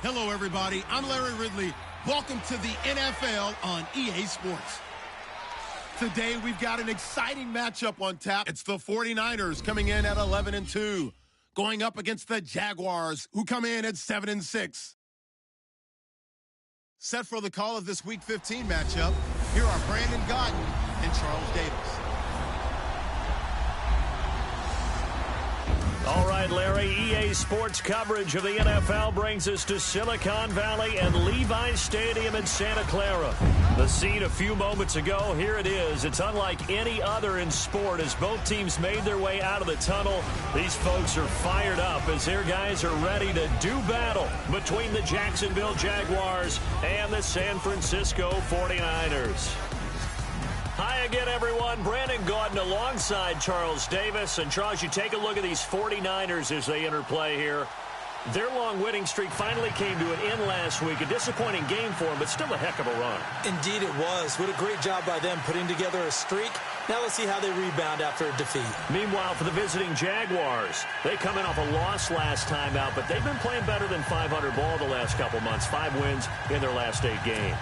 Hello, everybody. I'm Larry Ridley. Welcome to the NFL on EA Sports. Today, we've got an exciting matchup on tap. It's the 49ers coming in at 11-2, going up against the Jaguars, who come in at 7-6. Set for the call of this Week 15 matchup, here are Brandon Gaudin and Charles Davis. All right, Larry, EA Sports coverage of the NFL brings us to Silicon Valley and Levi's Stadium in Santa Clara. The scene a few moments ago, here it is. It's unlike any other in sport as both teams made their way out of the tunnel. These folks are fired up as their guys are ready to do battle between the Jacksonville Jaguars and the San Francisco 49ers. Hi again, everyone. Brandon Gaudin alongside Charles Davis. And, Charles, you take a look at these 49ers as they enter play here. Their long winning streak finally came to an end last week. A disappointing game for them, but still a heck of a run. Indeed it was. What a great job by them putting together a streak. Now let's see how they rebound after a defeat. Meanwhile, for the visiting Jaguars, they come in off a loss last time out, but they've been playing better than 500 ball the last couple months. 5 wins in their last 8 games.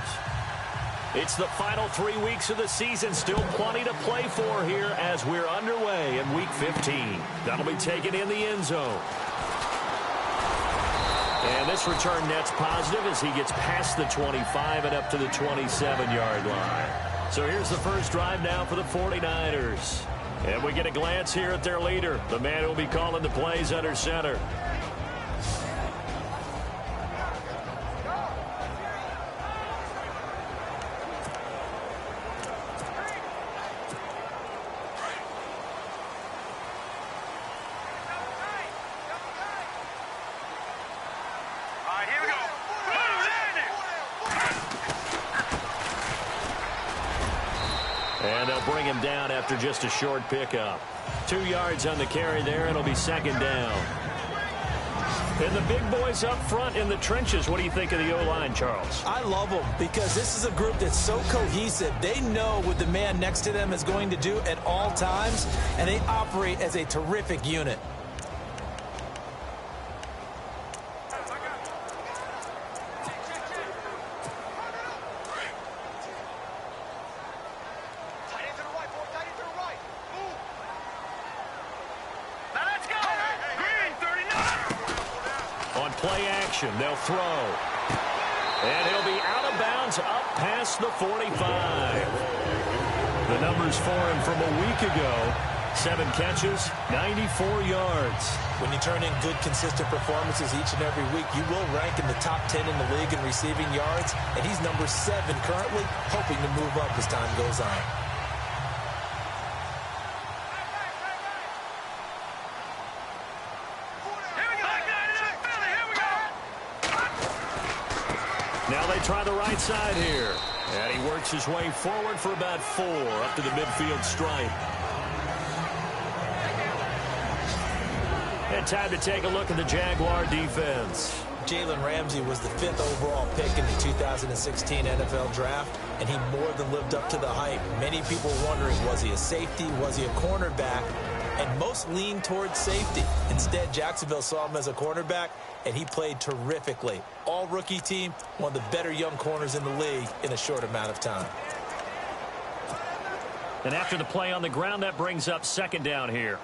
It's the final 3 weeks of the season. Still plenty to play for here as we're underway in Week 15. That'll be taken in the end zone. And this return net's positive as he gets past the 25 and up to the 27-yard line. So here's the first drive now for the 49ers. And we get a glance here at their leader, the man who will be calling the plays under center. And they'll bring him down after just a short pickup. 2 yards on the carry there, and it'll be second down. And the big boys up front in the trenches. What do you think of the O-line, Charles? I love them because this is a group that's so cohesive. They know what the man next to them is going to do at all times, and they operate as a terrific unit. Play action, they'll throw. And he'll be out of bounds up past the 45. The numbers for him from a week ago. 7 catches, 94 yards. When you turn in good, consistent performances each and every week, you will rank in the top 10 in the league in receiving yards. And he's number 7 currently, hoping to move up as time goes on. Now they try the right side here. And he works his way forward for about 4 up to the midfield stripe. And time to take a look at the Jaguar defense. Jalen Ramsey was the 5th overall pick in the 2016 NFL Draft, and he more than lived up to the hype. Many people were wondering, was he a safety? Was he a cornerback? And most leaned towards safety. Instead, Jacksonville saw him as a cornerback, and he played terrifically. All-rookie team, one of the better young corners in the league in a short amount of time. And after the play on the ground, that brings up second down here.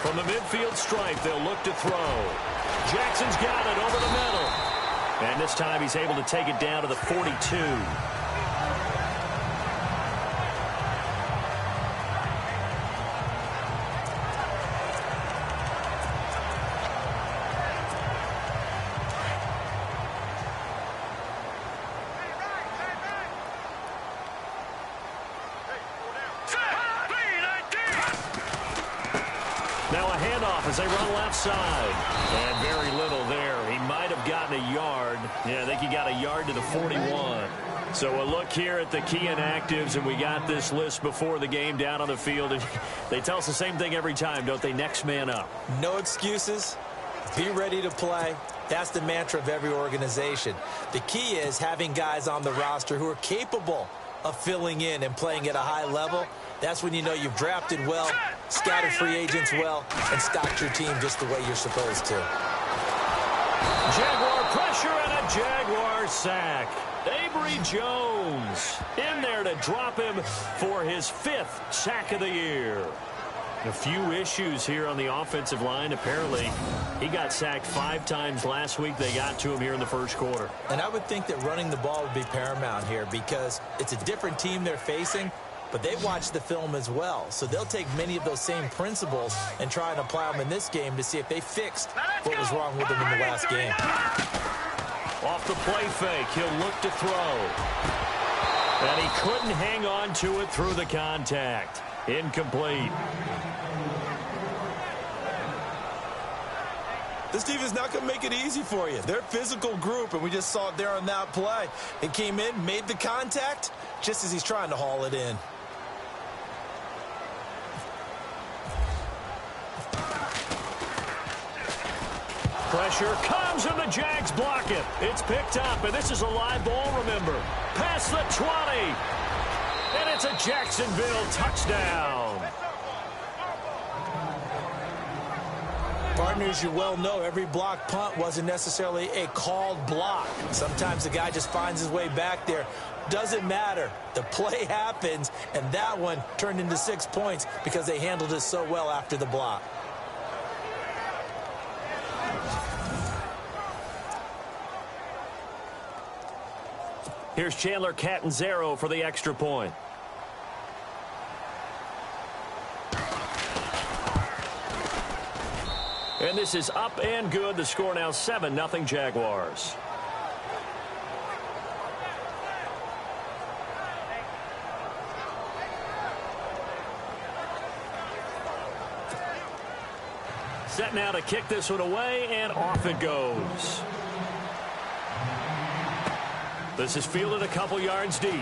From the midfield stripe, they'll look to throw. Jackson's got it over the middle. And this time he's able to take it down to the 42. Now a handoff as they run left side. And very little there. He might have gotten a yard. Yeah, I think he got a yard to the 41. So a look here at the key inactives, and we got this list before the game down on the field. And they tell us the same thing every time, don't they? Next man up. No excuses. Be ready to play. That's the mantra of every organization. The key is having guys on the roster who are capable of filling in and playing at a high level. That's when you know you've drafted well, scouted free agents well, and stocked your team just the way you're supposed to. Jaguar pressure and a Jaguar sack. Avery Jones in there to drop him for his 5th sack of the year. A few issues here on the offensive line. Apparently, he got sacked 5 times last week. They got to him here in the first quarter. And I would think that running the ball would be paramount here because it's a different team they're facing, but they watch the film as well. So they'll take many of those same principles and try and apply them in this game to see if they fixed what was wrong with them in the last game. Off the play fake, he'll look to throw. And he couldn't hang on to it through the contact. Incomplete. This team is not going to make it easy for you. They're a physical group, and we just saw it there on that play. It came in, made the contact, just as he's trying to haul it in. Pressure comes, and the Jags block it. It's picked up, and this is a live ball, remember. Past the 20. And it's a Jacksonville touchdown. Partners, you well know every block punt wasn't necessarily a called block. Sometimes the guy just finds his way back there. Doesn't matter. The play happens, and that one turned into 6 points because they handled it so well after the block. Here's Chandler Catanzaro for the extra point. And this is up and good. The score now 7-0 Jaguars. Set now to kick this one away, and off it goes. This is fielded a couple yards deep.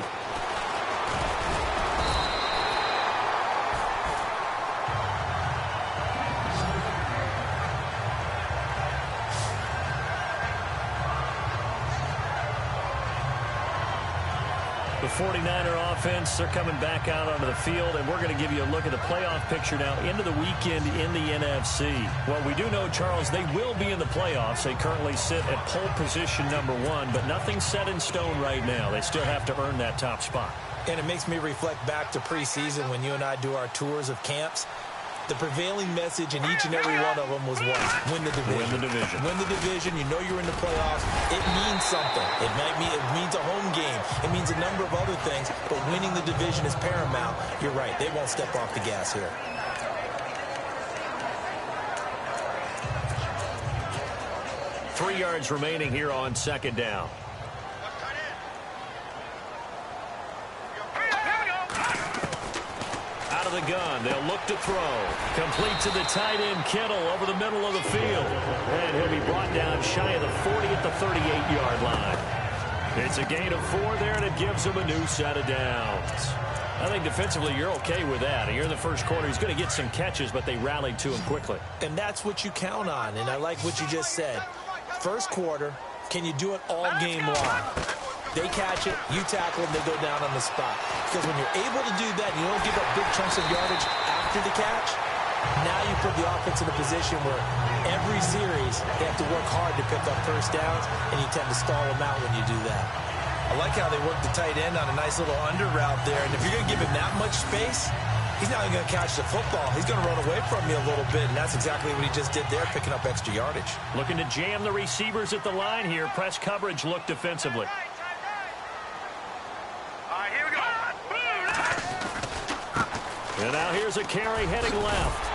The 49er offense, they're coming back out onto the field, and we're going to give you a look at the playoff picture now into the weekend in the NFC. Well, we do know, Charles, they will be in the playoffs. They currently sit at pole position #1, but nothing's set in stone right now. They still have to earn that top spot. And it makes me reflect back to preseason when you and I do our tours of camps. The prevailing message in each and every one of them was what? Win the division. Win the division. Win the division. You know you're in the playoffs. It means something. It means a home game. It means a number of other things, but winning the division is paramount. You're right. They won't step off the gas here. Three yards remaining here on second down. Out of the gun, they'll look to throw. Complete to the tight end, Kittle, over the middle of the field. And he'll be brought down shy of the 40 at the 38-yard line. It's a gain of 4 there, and it gives him a new set of downs. I think defensively you're okay with that. Here in the first quarter, he's going to get some catches, but they rallied to him quickly. And that's what you count on, and I like what you just said. First quarter, can you do it all game long? They catch it, you tackle them, they go down on the spot. Because when you're able to do that, and you don't give up big chunks of yardage after the catch, now you put the offense in a position where every series they have to work hard to pick up first downs, and you tend to stall them out when you do that. I like how they work the tight end on a nice little under route there, and if you're going to give him that much space, he's not even going to catch the football. He's going to run away from me a little bit, and that's exactly what he just did there, picking up extra yardage. Looking to jam the receivers at the line here. Press coverage, look defensively. And now here's a carry heading left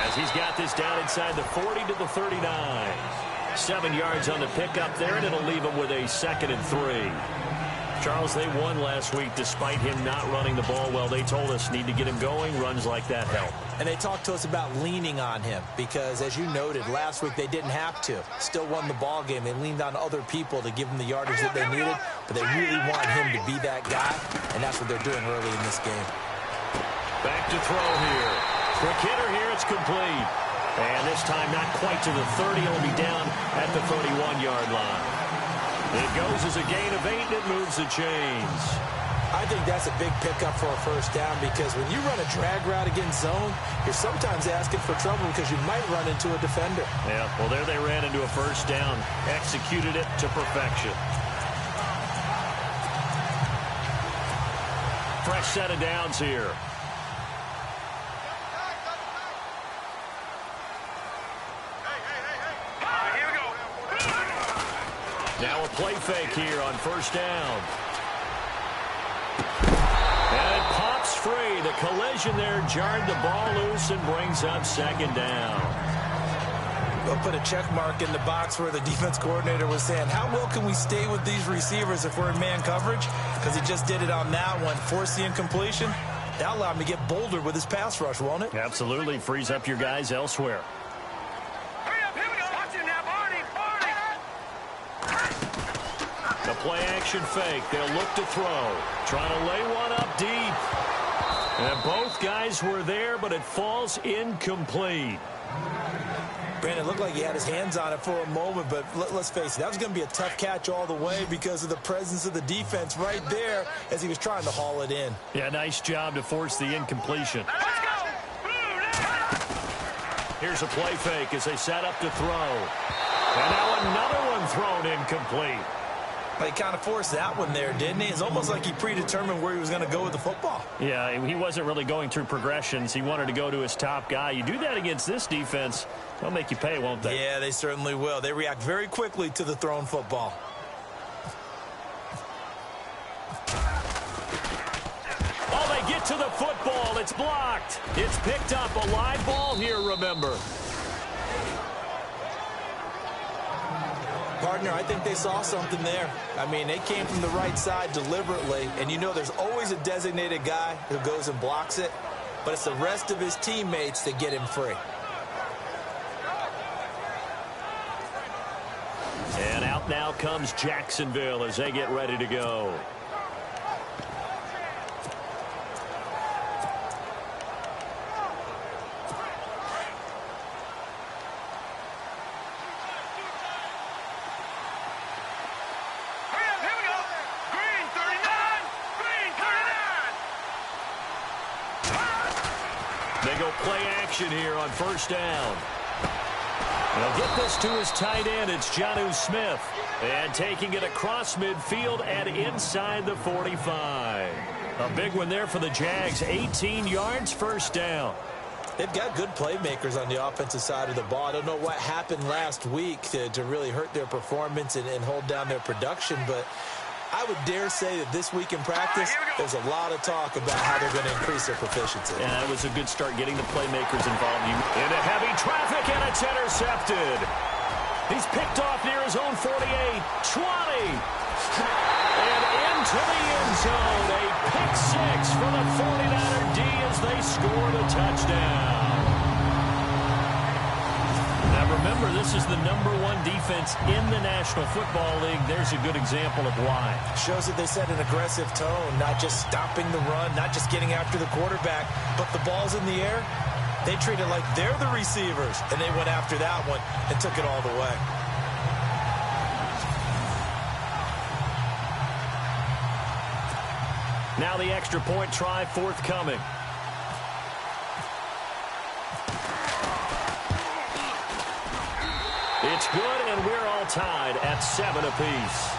as he's got this down inside the 40 to the 39. 7 yards on the pickup there, and it'll leave him with a 2nd and 3. Charles, they won last week despite him not running the ball well. They told us need to get him going. Runs like that help. And they talked to us about leaning on him because, as you noted, last week they didn't have to. Still won the ball game. They leaned on other people to give them the yardage that they needed, but they really want him to be that guy, and that's what they're doing early in this game. Back to throw here. Quick hitter here. It's complete. And this time not quite to the 30. It'll be down at the 31-yard line. It goes as a gain of 8, and it moves the chains. I think that's a big pickup for a first down because when you run a drag route against zone, you're sometimes asking for trouble because you might run into a defender. Yeah, well, there they ran into a first down, executed it to perfection. Fresh set of downs here. Now a play fake here on first down. And it pops free. The collision there jarred the ball loose and brings up second down. We'll put a check mark in the box where the defense coordinator was saying, how well can we stay with these receivers if we're in man coverage? Because he just did it on that one, forced the incompletion. That allowed him to get bolder with his pass rush, won't it? Absolutely. Frees up your guys elsewhere. The play action fake. They'll look to throw. Trying to lay one up deep. And both guys were there, but it falls incomplete. Brandon, looked like he had his hands on it for a moment, but let's face it, that was going to be a tough catch all the way because of the presence of the defense right there as he was trying to haul it in. Yeah, nice job to force the incompletion. Let's go. Here's a play fake as they set up to throw. And now another one thrown incomplete. He kind of forced that one there, didn't he? It's almost like he predetermined where he was going to go with the football. Yeah, he wasn't really going through progressions. He wanted to go to his top guy. You do that against this defense, they'll make you pay, won't they? Yeah, they certainly will. They react very quickly to the thrown football. Oh, they get to the football. It's blocked. It's picked up. A live ball here, remember. Partner, I think they saw something there. I mean, they came from the right side deliberately, and you know there's always a designated guy who goes and blocks it, but it's the rest of his teammates that get him free. And out now comes Jacksonville as they get ready to go. They go play action here on first down. They'll get this to his tight end. It's Jonnu Smith. And taking it across midfield and inside the 45. A big one there for the Jags. 18 yards, first down. They've got good playmakers on the offensive side of the ball. I don't know what happened last week to really hurt their performance and hold down their production, but I would dare say that this week in practice, there's a lot of talk about how they're going to increase their proficiency. Yeah, that was a good start getting the playmakers involved. Into heavy traffic, and it's intercepted. He's picked off near his own 48, 20, and into the end zone. A pick six for the 49er D as they score the touchdown. Remember, this is the #1 defense in the National Football League. There's a good example of why. Shows that they set an aggressive tone, not just stopping the run, not just getting after the quarterback, but the ball's in the air. They treat it like they're the receivers, and they went after that one and took it all the way. Now the extra point try forthcoming. It's good, and we're all tied at 7 apiece.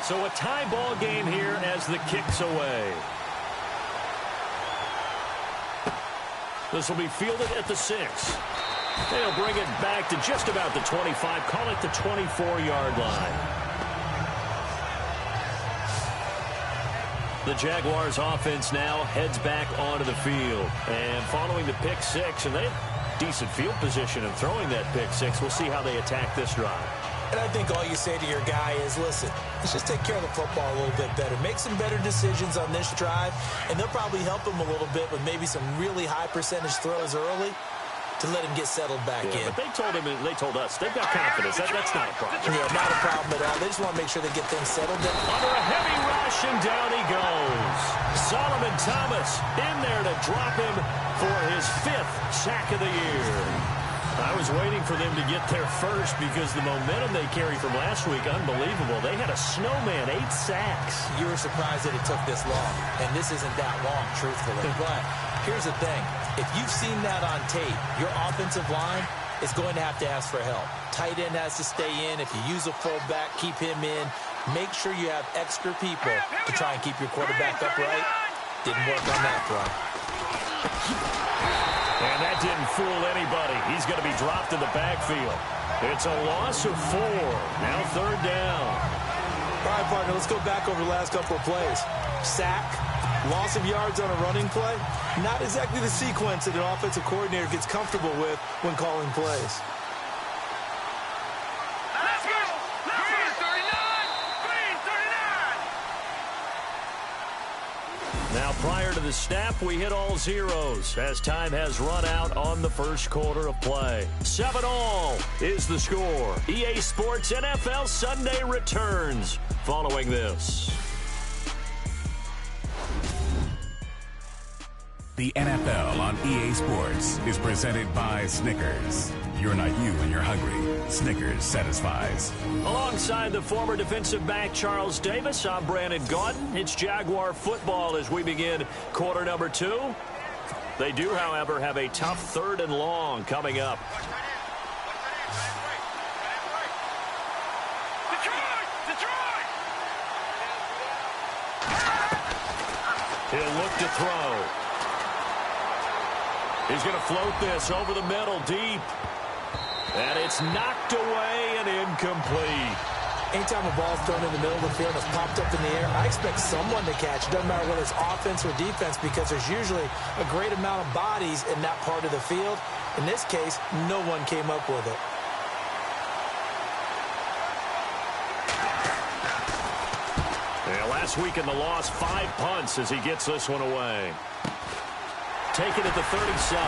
So a tie ball game here as the kick's away. This will be fielded at the 6. They'll bring it back to just about the 25. Call it the 24-yard line. The Jaguars offense now heads back onto the field. And following the pick 6, and they have decent field position in throwing that pick 6. We'll see how they attack this drive. And I think all you say to your guy is, listen, let's just take care of the football a little bit better. Make some better decisions on this drive, and they'll probably help him a little bit with maybe some really high percentage throws early. to let him get settled back in. But they told us, they've got confidence. That's not a problem. Yeah, not a problem at all. They just want to make sure they get things settled down. Under a heavy rush, and down he goes. Solomon Thomas in there to drop him for his 5th sack of the year. I was waiting for them to get there first because the momentum they carried from last week, unbelievable. They had a snowman, 8 sacks. You were surprised that it took this long, and this isn't that long, truthfully. But here's the thing. If you've seen that on tape, your offensive line is going to have to ask for help. Tight end has to stay in. If you use a fullback, keep him in. Make sure you have extra people to try and keep your quarterback upright. Didn't work on that front. And that didn't fool anybody. He's going to be dropped in the backfield. It's a loss of 4. Now 3rd down. All right, partner, let's go back over the last couple of plays. Sack, loss of yards on a running play. Not exactly the sequence that an offensive coordinator gets comfortable with when calling plays. Now, prior to the snap, we hit all zeros as time has run out on the first quarter of play. 7-all is the score. EA Sports NFL Sunday returns following this. The NFL on EA Sports is presented by Snickers. You're not you when you're hungry. Snickers satisfies. Alongside the former defensive back Charles Davis, I'm Brandon Gaudin. It's Jaguar football as we begin quarter number 2. They do, however, have a tough 3rd and long coming up. He'll look to throw. He's going to float this over the middle deep. And it's knocked away and incomplete. Anytime a ball's thrown in the middle of the field and it's popped up in the air, I expect someone to catch. It doesn't matter whether it's offense or defense because there's usually a great amount of bodies in that part of the field. In this case, no one came up with it. Yeah, last week in the loss, 5 punts as he gets this one away. Taken at the 37.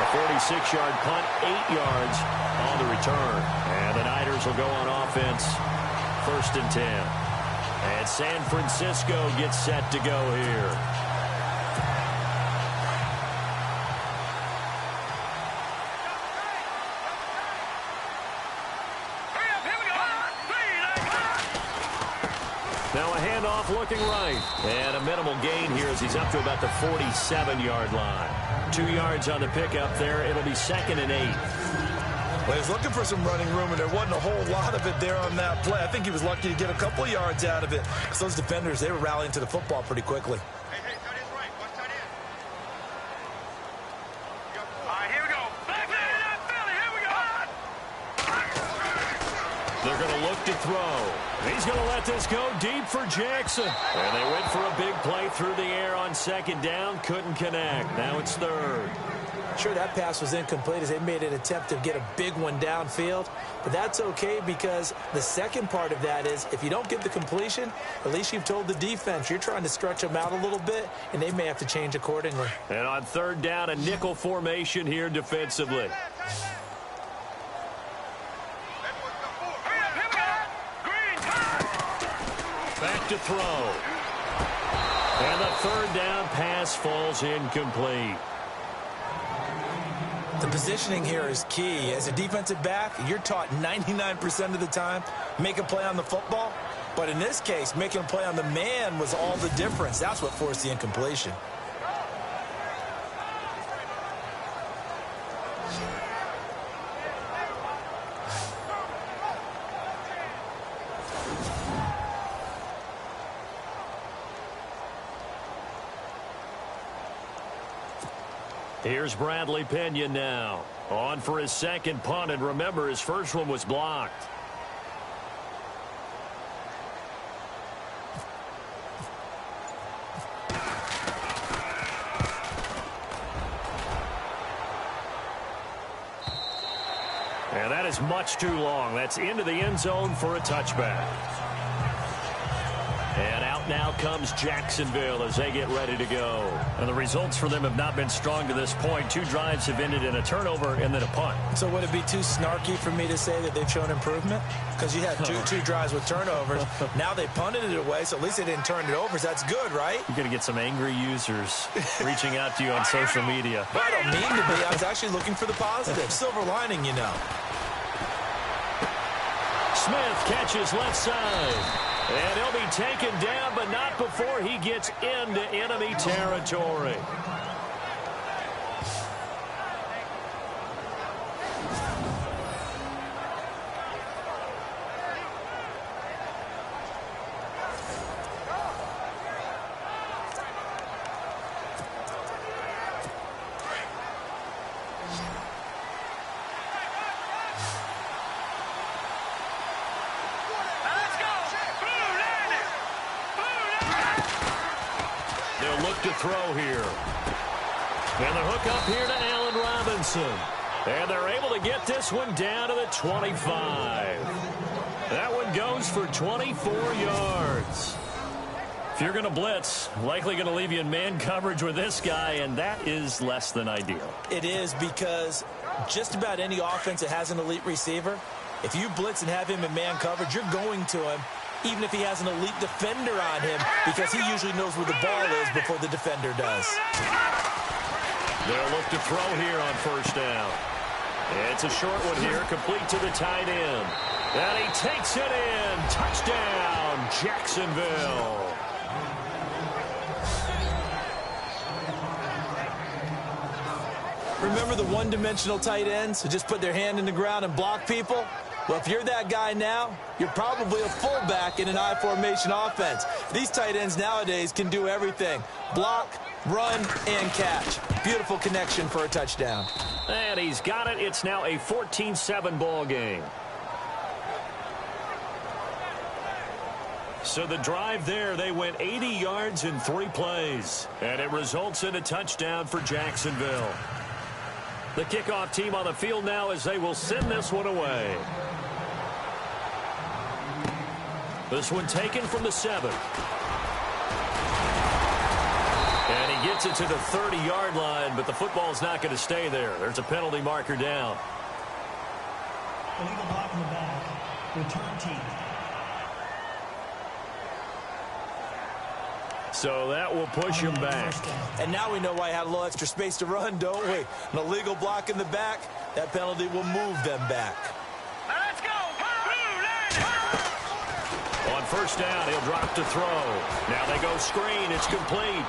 A 46-yard punt, 8 yards on the return. And the Niners will go on offense, 1st and 10. And San Francisco gets set to go here. Now a handoff looking right. And a minimal gain here as he's up to about the 47-yard line. 2 yards on the pickup there. It'll be 2nd and 8. Well, he was looking for some running room, and there wasn't a whole lot of it there on that play. I think he was lucky to get a couple of yards out of it. Because those defenders, they were rallying to the football pretty quickly. Hey, tight end's right. Watch tight end. All right, here we go. Back there in that belly. Here we go. They're going to look to throw. He's going to let this go deep for Jackson. And they went for a big play through the air on 2nd down. Couldn't connect. Now it's 3rd. Sure, that pass was incomplete as they made an attempt to get a big one downfield. But that's okay because the second part of that is if you don't get the completion, at least you've told the defense you're trying to stretch them out a little bit, and they may have to change accordingly. And on 3rd down, a nickel formation here defensively. Back to throw. And the 3rd down pass falls incomplete. The positioning here is key. As a defensive back, you're taught 99% of the time, make a play on the football. But in this case, making a play on the man was all the difference. That's what forced the incompletion. Here's Bradley Pena now. On for his 2nd punt, and remember, his first one was blocked. And that is much too long. That's into the end zone for a touchback. And out now comes Jacksonville as they get ready to go. And the results for them have not been strong to this point. 2 drives have ended in a turnover and then a punt. So would it be too snarky for me to say that they've shown improvement? Because you had two drives with turnovers. Now they punted it away, so at least they didn't turn it over. So that's good, right? You're going to get some angry users reaching out to you on social media. Well, I don't mean to be. I was actually looking for the positive. Silver lining, you know. Smith catches left side. And he'll be taken down, but not before he gets into enemy territory. To throw here. And the hook up here to Allen Robinson. And they're able to get this one down to the 25. That one goes for 24 yards. If you're going to blitz, likely going to leave you in man coverage with this guy, and that is less than ideal. It is, because just about any offense that has an elite receiver, if you blitz and have him in man coverage, you're going to him, even if he has an elite defender on him, because he usually knows where the ball is before the defender does. They'll look to throw here on first down. It's a short one here, complete to the tight end. And he takes it in. Touchdown, Jacksonville. Remember the one-dimensional tight ends who just put their hand in the ground and block people? Well, if you're that guy now, you're probably a fullback in an I formation offense. These tight ends nowadays can do everything. Block, run, and catch. Beautiful connection for a touchdown. And he's got it. It's now a 14-7 ball game. So the drive there, they went 80 yards in 3 plays. And it results in a touchdown for Jacksonville. The kickoff team on the field now as they will send this one away. This one taken from the 7. And he gets it to the 30-yard line, but the football's not going to stay there. There's a penalty marker down. Illegal block in the back. Return team. So that will push him back. And now we know why he had a little extra space to run, don't we? An illegal block in the back, that penalty will move them back. Let's go! On first down, he'll drop to throw. Now they go screen. It's complete.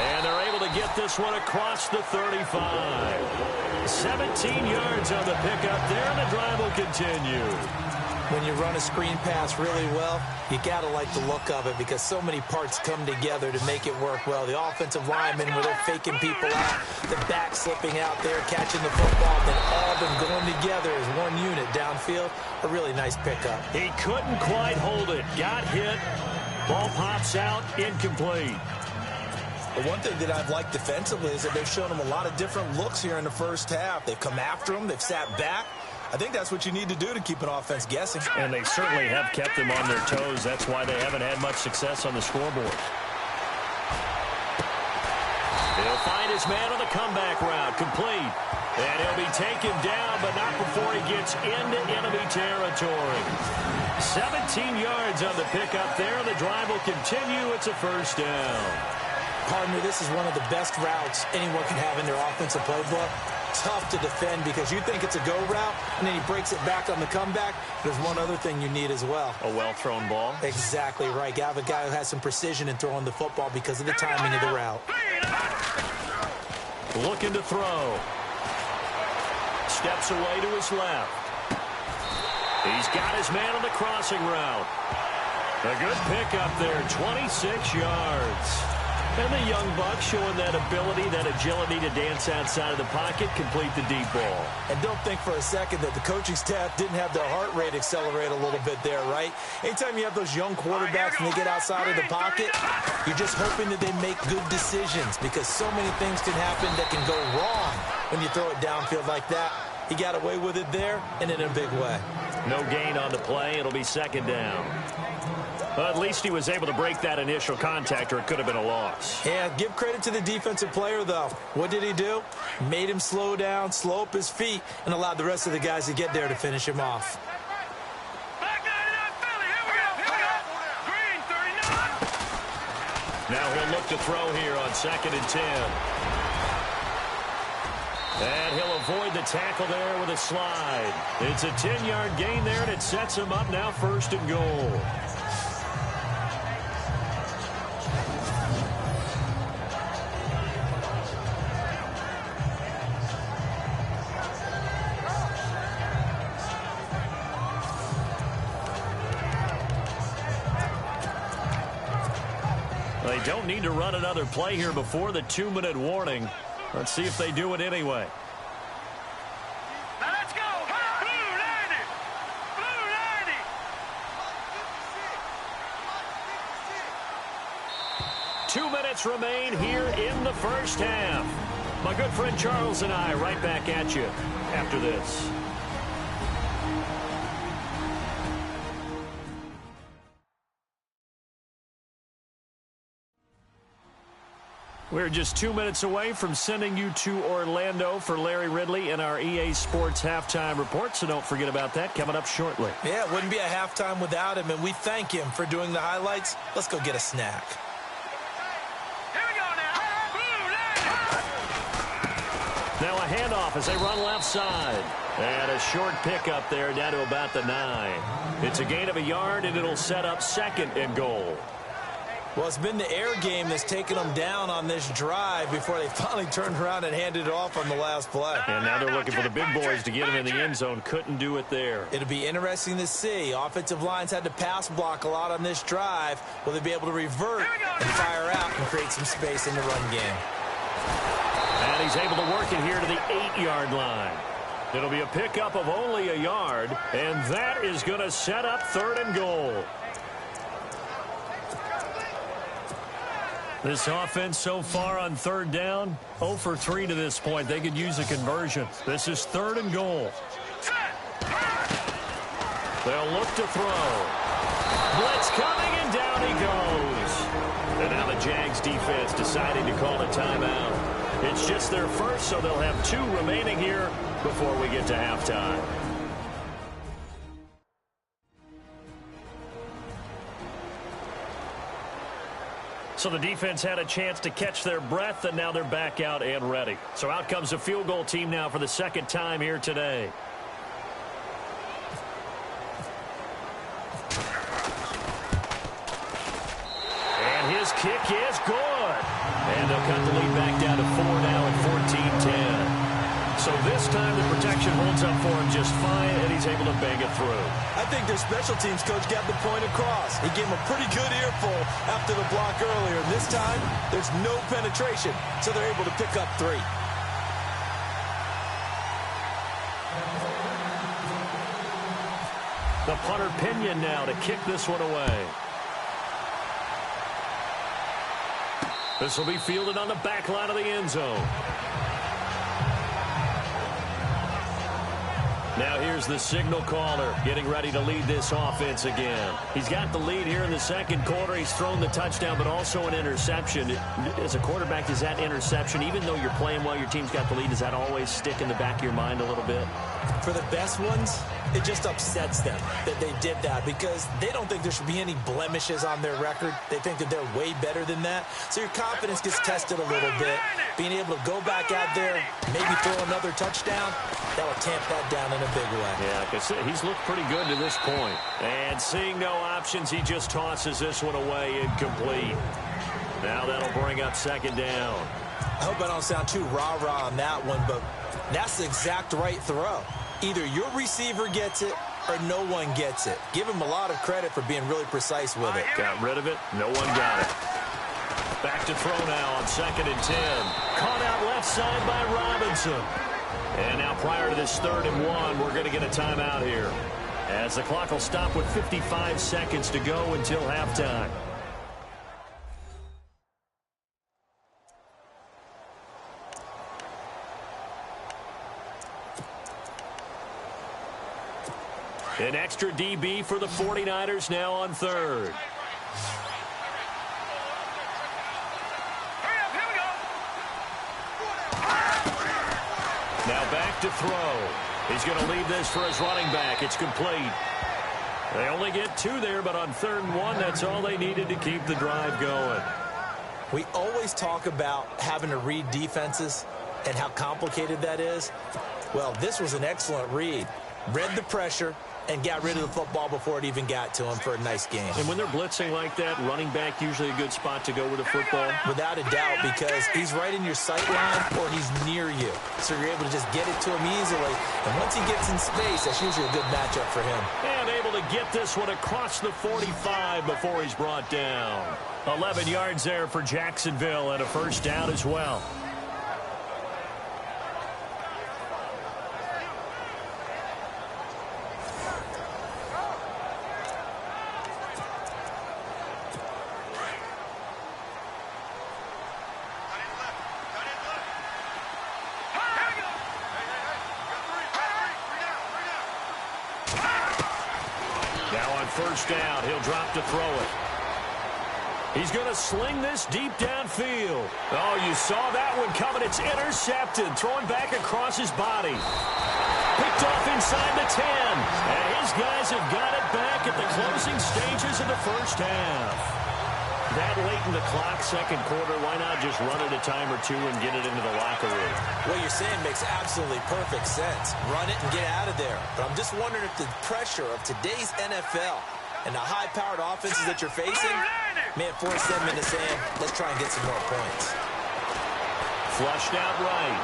And they're able to get this one across the 35. 17 yards on the pickup there, and the drive will continue. When you run a screen pass really well, you got to like the look of it because so many parts come together to make it work well. The offensive linemen where they're faking people out, the back slipping out there, catching the football, then all of them going together as one unit downfield. A really nice pickup. He couldn't quite hold it. Got hit. Ball pops out. Incomplete. The one thing that I've liked defensively is that they've shown them a lot of different looks here in the first half. They've come after them. They've sat back. I think that's what you need to do to keep an offense guessing. And they certainly have kept them on their toes. That's why they haven't had much success on the scoreboard. He'll find his man on the comeback route. Complete. And he'll be taken down, but not before he gets into enemy territory. 17 yards on the pickup there. The drive will continue. It's a first down. Partner, this is one of the best routes anyone can have in their offensive playbook. Tough to defend because you think it's a go route, and then he breaks it back on the comeback. There's one other thing you need as well. A well-thrown ball. Exactly right. You have a guy who has some precision in throwing the football because of the timing of the route. Looking to throw. Steps away to his left. He's got his man on the crossing route. A good pickup there, 26 yards. And the young buck showing that ability, that agility to dance outside of the pocket, complete the deep ball. And don't think for a second that the coaching staff didn't have their heart rate accelerate a little bit there, right? Anytime you have those young quarterbacks and they get outside of the pocket, you're just hoping that they make good decisions because so many things can happen that can go wrong when you throw it downfield like that. He got away with it there and in a big way. No gain on the play. It'll be second down. Well, at least he was able to break that initial contact, or it could have been a loss. Yeah, give credit to the defensive player, though. What did he do? Made him slow down, slow up his feet, and allowed the rest of the guys to get there to finish him off. Now he'll look to throw here on 2nd and 10. And he'll avoid the tackle there with a slide. It's a 10-yard gain there, and it sets him up now 1st and goal. They don't need to run another play here before the 2-minute warning. Let's see if they do it anyway. Now let's go. Blue 90. Blue 90. 2 minutes remain here in the first half. My good friend Charles and I right back at you after this. We're just 2 minutes away from sending you to Orlando for Larry Ridley in our EA Sports Halftime Report, so don't forget about that coming up shortly. Yeah, it wouldn't be a halftime without him, and we thank him for doing the highlights. Let's go get a snack. Here we go now. Blue 90. Now a handoff as they run left side. And a short pickup there down to about the 9. It's a gain of a yard, and it'll set up 2nd and goal. Well, it's been the air game that's taken them down on this drive before they finally turned around and handed it off on the last play. And now they're looking for the big boys to get him in the end zone. Couldn't do it there. It'll be interesting to see. Offensive lines had to pass block a lot on this drive. Will they be able to revert and fire out and create some space in the run game? And he's able to work it here to the 8-yard line. It'll be a pickup of only a yard, and that is going to set up 3rd and goal. This offense so far on 3rd down, 0 for 3 to this point. They could use a conversion. This is 3rd and goal. They'll look to throw. Blitz coming, and down he goes. And now the Jags defense deciding to call a timeout. It's just their first, so they'll have 2 remaining here before we get to halftime. So the defense had a chance to catch their breath, and now they're back out and ready. So out comes a field goal team now for the 2nd time here today. And his kick is good. And they'll cut the lead back down to 4 now at 14-10. So this time the protection holds up for him just fine, and he's able to bang it through. I think their special teams coach got the point across. He gave him a pretty good earful after the block earlier. This time, there's no penetration, so they're able to pick up 3. The punter Pinion now to kick this one away. This will be fielded on the back line of the end zone. Now here's the signal caller getting ready to lead this offense again. He's got the lead here in the 2nd quarter. He's thrown the touchdown, but also an interception. As a quarterback, is that interception, even though you're playing well, your team's got the lead, does that always stick in the back of your mind a little bit? For the best ones, it just upsets them that they did that because they don't think there should be any blemishes on their record. They think that they're way better than that. So your confidence gets tested a little bit. Being able to go back out there, maybe throw another touchdown, that'll tamp that down in a big way. Yeah, like I said, he's looked pretty good to this point. And seeing no options, he just tosses this one away incomplete. Now that'll bring up 2nd down. I hope I don't sound too rah-rah on that one, but that's the exact right throw. Either your receiver gets it or no one gets it. Give him a lot of credit for being really precise with it. Got rid of it. No one got it. Back to throw now on 2nd and 10. Caught out left side by Robinson. And now prior to this 3rd and 1, we're going to get a timeout here, as the clock will stop with 55 seconds to go until halftime. An extra DB for the 49ers now on 3rd. Now back to throw. He's going to leave this for his running back. It's complete. They only get 2 there, but on 3rd and 1, that's all they needed to keep the drive going. We always talk about having to read defenses and how complicated that is. Well, this was an excellent read. Read the pressure and got rid of the football before it even got to him for a nice game. And when they're blitzing like that, running back usually a good spot to go with the football? Without a doubt, because he's right in your sight line or he's near you. So you're able to just get it to him easily. And once he gets in space, that's usually a good matchup for him. And able to get this one across the 45 before he's brought down. 11 yards there for Jacksonville and a first down as well. First down, he'll drop to throw it. He's going to sling this deep downfield. Oh, you saw that one coming. It's intercepted, throwing back across his body. Picked off inside the 10. And his guys have got it back at the closing stages of the first half. That late in the clock, 2nd quarter, why not just run it a time or 2 and get it into the locker room? What you're saying makes absolutely perfect sense. Run it and get out of there. But I'm just wondering if the pressure of today's NFL and the high-powered offenses that you're facing may have forced them into saying, let's try and get some more points. Flushed out right.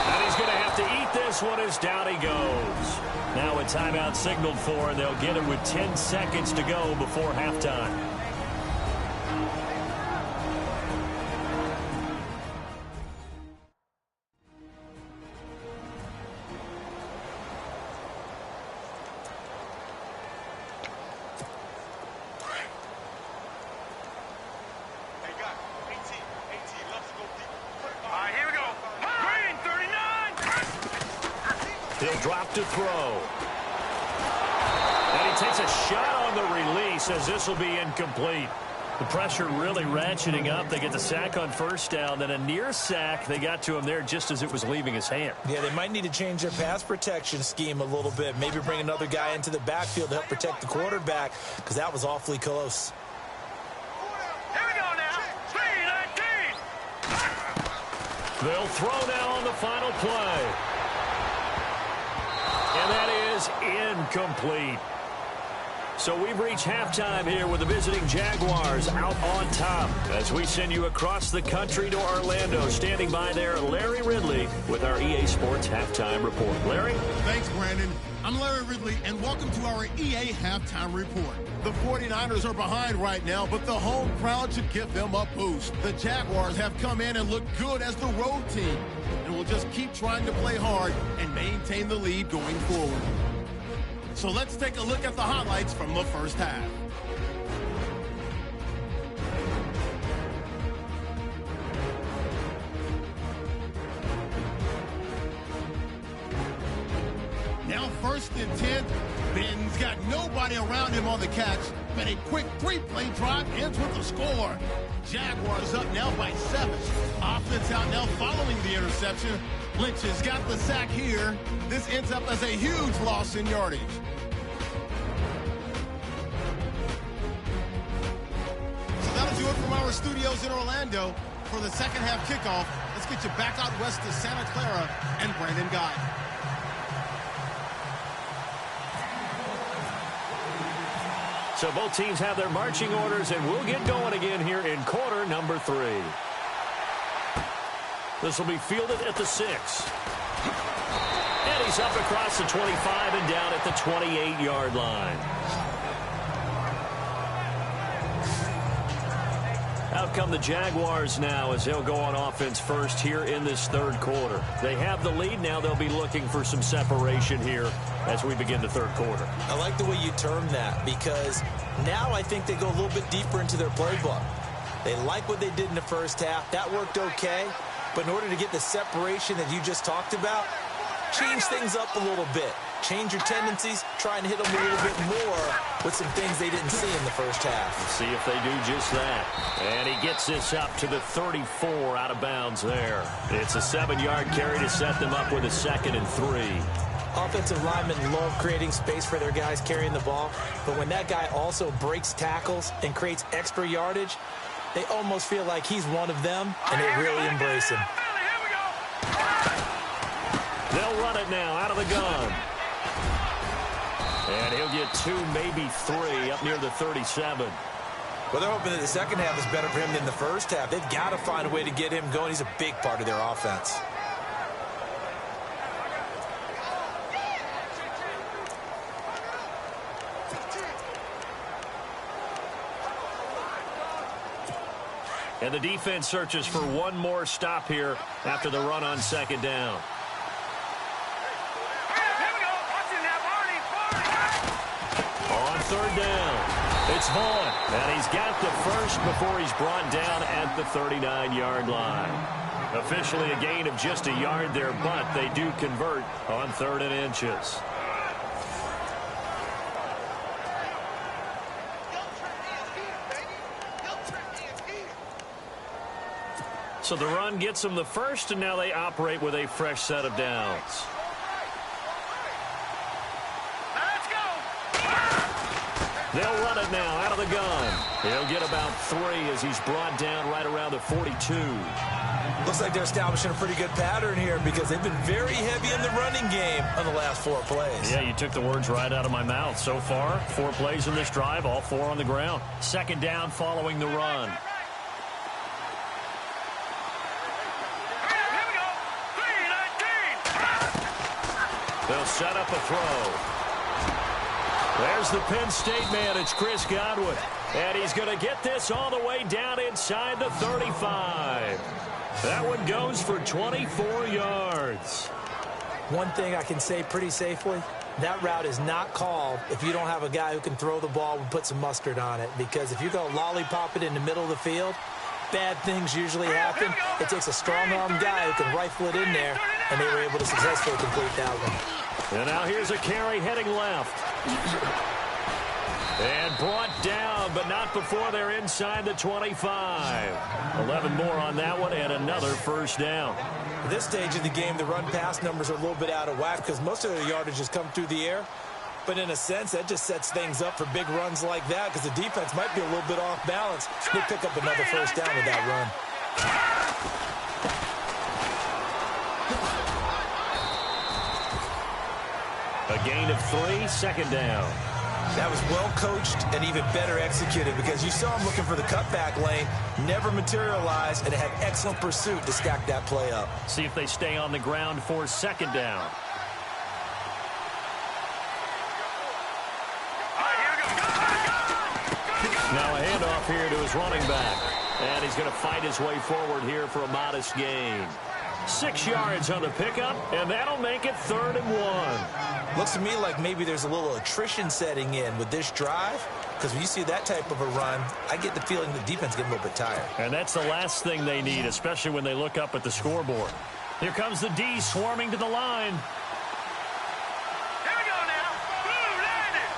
And he's going to have to eat this one as down he goes. Now a timeout signaled for, and they'll get it with 10 seconds to go before halftime. He'll drop to throw. And he takes a shot on the release as this will be incomplete. The pressure really ratcheting up. They get the sack on first down. Then a near sack. They got to him there just as it was leaving his hand. Yeah, they might need to change their pass protection scheme a little bit. Maybe bring another guy into the backfield to help protect the quarterback because that was awfully close. Here we go now. 3-19. They'll throw now on the final play. And that is incomplete. So we've reached halftime here with the visiting Jaguars out on top. As we send you across the country to Orlando, standing by there, Larry Ridley with our EA Sports Halftime Report. Larry? Thanks, Brandon. I'm Larry Ridley, and welcome to our EA Halftime Report. The 49ers are behind right now, but the home crowd should give them a boost. The Jaguars have come in and look good as the road team, and will just keep trying to play hard and maintain the lead going forward. So let's take a look at the highlights from the first half. Now 1st and 10. Ben's got nobody around him on the catch, but a quick 3-play drive ends with a score. Jaguars up now by 7. Offense out now following the interception. Lynch has got the sack here. This ends up as a huge loss in yardage. So that'll do it from our studios in Orlando. For the second half kickoff, let's get you back out west to Santa Clara and Brandon Guy. So both teams have their marching orders, and we'll get going again here in quarter number 3. This will be fielded at the 6. And he's up across the 25 and down at the 28-yard line. Out come the Jaguars now as they'll go on offense first here in this 3rd quarter. They have the lead. Now they'll be looking for some separation here as we begin the 3rd quarter. I like the way you term that because now I think they go a little bit deeper into their playbook. They like what they did in the first half. That worked okay. But in order to get the separation that you just talked about, change things up a little bit. change your tendencies, try and hit them a little bit more with some things they didn't see in the first half. Let's see if they do just that. And he gets this up to the 34 out of bounds there. It's a 7-yard carry to set them up with a 2nd and 3. Offensive linemen love creating space for their guys carrying the ball, but when that guy also breaks tackles and creates extra yardage, they almost feel like he's one of them, and they really embrace him. They'll run it now out of the gun. And he'll get 2, maybe 3 up near the 37. Well, they're hoping that the second half is better for him than the first half. They've got to find a way to get him going. He's a big part of their offense. And the defense searches for one more stop here after the run on 2nd down. On 3rd down, it's Vaughn, and he's got the first before he's brought down at the 39-yard line. Officially a gain of just a yard there, but they do convert on 3rd and inches. So the run gets them the first, and now they operate with a fresh set of downs. They'll run it now out of the gun. He'll get about 3 as he's brought down right around the 42. Looks like they're establishing a pretty good pattern here because they've been very heavy in the running game on the last 4 plays. Yeah, you took the words right out of my mouth. So far, 4 plays in this drive, all 4 on the ground. 2nd down following the run. They'll set up a throw. There's the Penn State man. It's Chris Godwin. And he's going to get this all the way down inside the 35. That one goes for 24 yards. One thing I can say pretty safely, that route is not called if you don't have a guy who can throw the ball and put some mustard on it. Because if you're going to lollipop it in the middle of the field, bad things usually happen. It takes a strong-armed guy who can rifle it in there, and they were able to successfully complete that one. And now here's a carry heading left. And brought down, but not before they're inside the 25. 11 more on that one, and another first down. At this stage of the game, the run-pass numbers are a little bit out of whack because most of their yardage has come through the air. But in a sense, that just sets things up for big runs like that because the defense might be a little bit off balance. They pick up another first down with that run. A gain of 3, 2nd down. That was well coached and even better executed because you saw him looking for the cutback lane, never materialized, and had excellent pursuit to stack that play up. See if they stay on the ground for 2nd down. Now a handoff here to his running back. And he's going to fight his way forward here for a modest gain. 6 yards on the pickup, and that'll make it 3rd and 1. Looks to me like maybe there's a little attrition setting in with this drive, because when you see that type of a run, I get the feeling the defense getting a little bit tired. And that's the last thing they need, especially when they look up at the scoreboard. Here comes the D swarming to the line. Here we go now. Blue landed.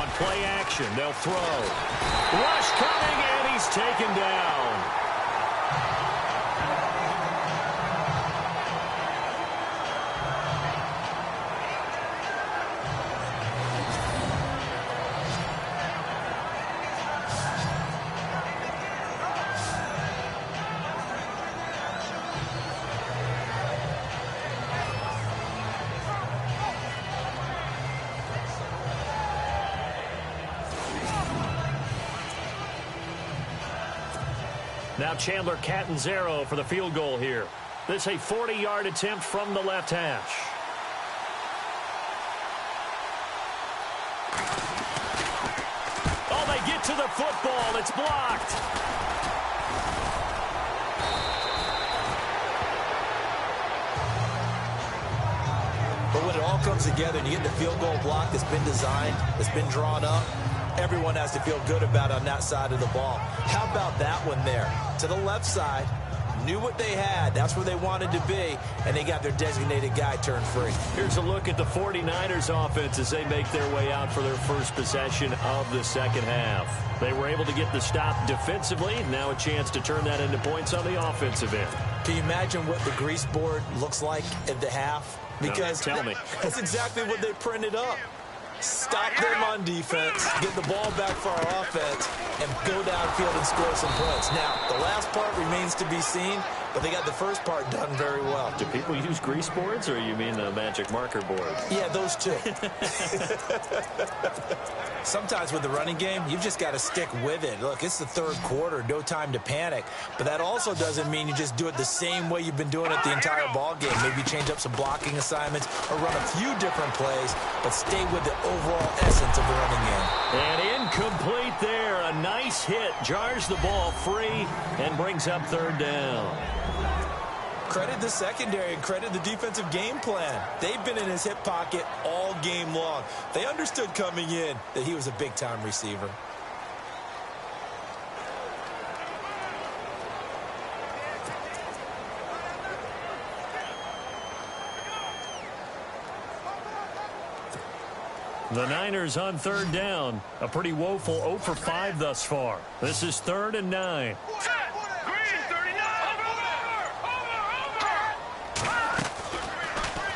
On play action, they'll throw. Rush coming, and he's taken down. Now Chandler Catanzaro for the field goal here. This a 40-yard attempt from the left hash. Oh, they get to the football. It's blocked. But when it all comes together and you get the field goal block that's been designed, that's been drawn up, everyone has to feel good about it on that side of the ball. How about that one there? To the left side, knew what they had. That's where they wanted to be, and they got their designated guy turned free. Here's a look at the 49ers offense as they make their way out for their first possession of the second half. They were able to get the stop defensively. Now a chance to turn that into points on the offensive end. Can you imagine what the grease board looks like at the half? Because tell me. That's exactly what they printed up. Stop them on defense, get the ball back for our offense, and go downfield and score some points. Now, the last part remains to be seen, but they got the first part done very well. Do people use grease boards, or you mean the magic marker board? Yeah, those two. Sometimes with the running game, you've just got to stick with it. Look, it's the third quarter, no time to panic. But that also doesn't mean you just do it the same way you've been doing it the entire ball game. Maybe change up some blocking assignments or run a few different plays, but stay with the overall essence of the running game. And incomplete there. A nice hit. Jars the ball free and brings up third down. Credit the secondary and credit the defensive game plan. They've been in his hip pocket all game long. They understood coming in that he was a big-time receiver. The Niners on third down. A pretty woeful 0 for 5 thus far. This is 3rd and 9.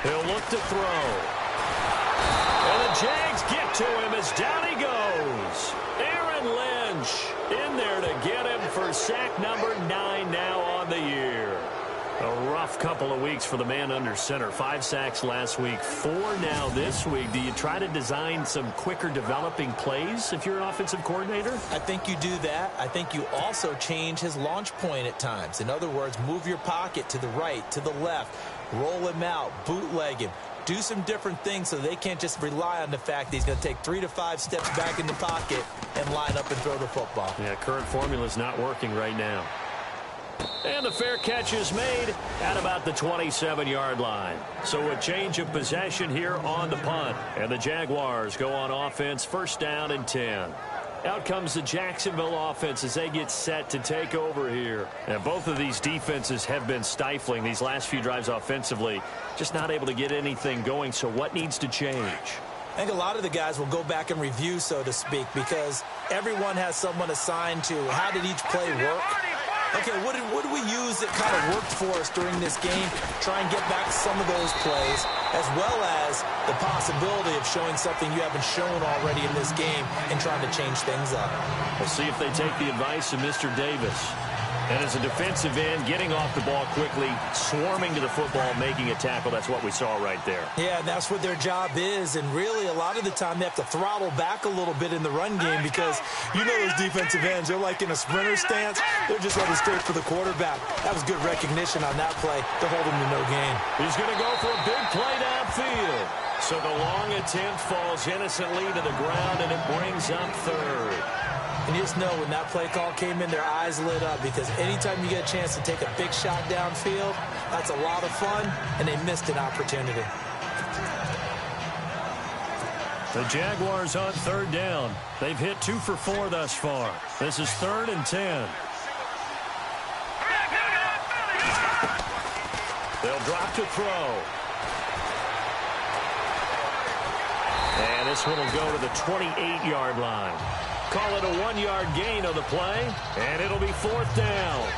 He'll look to throw. And the Jags get to him as down he goes. Aaron Lynch in there to get him for sack number 9 now on the year. A rough couple of weeks for the man under center. 5 sacks last week, 4 now this week. Do you try to design some quicker developing plays if you're an offensive coordinator? I think you do that. I think you also change his launch point at times. In other words, move your pocket to the right, to the left, roll him out, bootleg him. Do some different things so they can't just rely on the fact that he's going to take 3 to 5 steps back in the pocket and line up and throw the football. Yeah, current formula is not working right now. And the fair catch is made at about the 27-yard line. So a change of possession here on the punt. And the Jaguars go on offense, 1st down and 10. Out comes the Jacksonville offense as they get set to take over here. And both of these defenses have been stifling these last few drives offensively. Just not able to get anything going. So what needs to change? I think a lot of the guys will go back and review, so to speak, because everyone has someone assigned to how did each play work. Okay, what did we use that kind of worked for us during this game? Try and get back some of those plays, as well as the possibility of showing something you haven't shown already in this game and trying to change things up. We'll see if they take the advice of Mr. Davis. And as a defensive end, getting off the ball quickly, swarming to the football, making a tackle, that's what we saw right there. Yeah, and that's what their job is. And really, a lot of the time, they have to throttle back a little bit in the run game because you know those defensive ends, they're like in a sprinter stance. They're just headed straight for the quarterback. That was good recognition on that play to hold him to no gain. He's going to go for a big play downfield. So the long attempt falls innocently to the ground, and it brings up 3rd. And you just know when that play call came in, their eyes lit up because anytime you get a chance to take a big shot downfield, that's a lot of fun, and they missed an opportunity. The Jaguars on 3rd down. They've hit 2 for 4 thus far. This is 3rd and 10. They'll drop to throw. And this one will go to the 28-yard line. Call it a 1-yard gain on the play, and it'll be 4th down.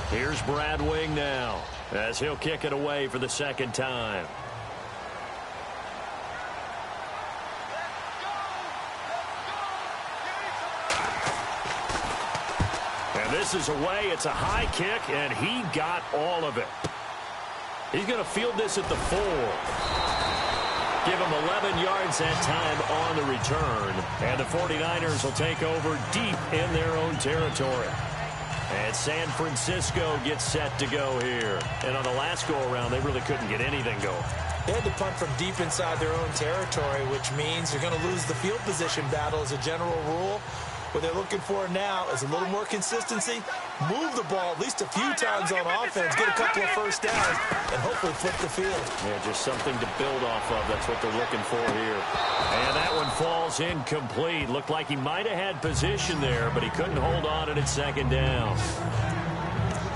Here's Brad Wing now, as he'll kick it away for the 2nd time. This is away. It's a high kick, and he got all of it. He's going to field this at the 4. Give him 11 yards that time on the return. And the 49ers will take over deep in their own territory. And San Francisco gets set to go here. And on the last go-around, they really couldn't get anything going. They had to punt from deep inside their own territory, which means you're going to lose the field position battle as a general rule. What they're looking for now is a little more consistency, move the ball at least a few times on offense, get a couple of first downs, and hopefully flip the field. Yeah, just something to build off of. That's what they're looking for here. And that one falls incomplete. Looked like he might have had position there, but he couldn't hold on at second down.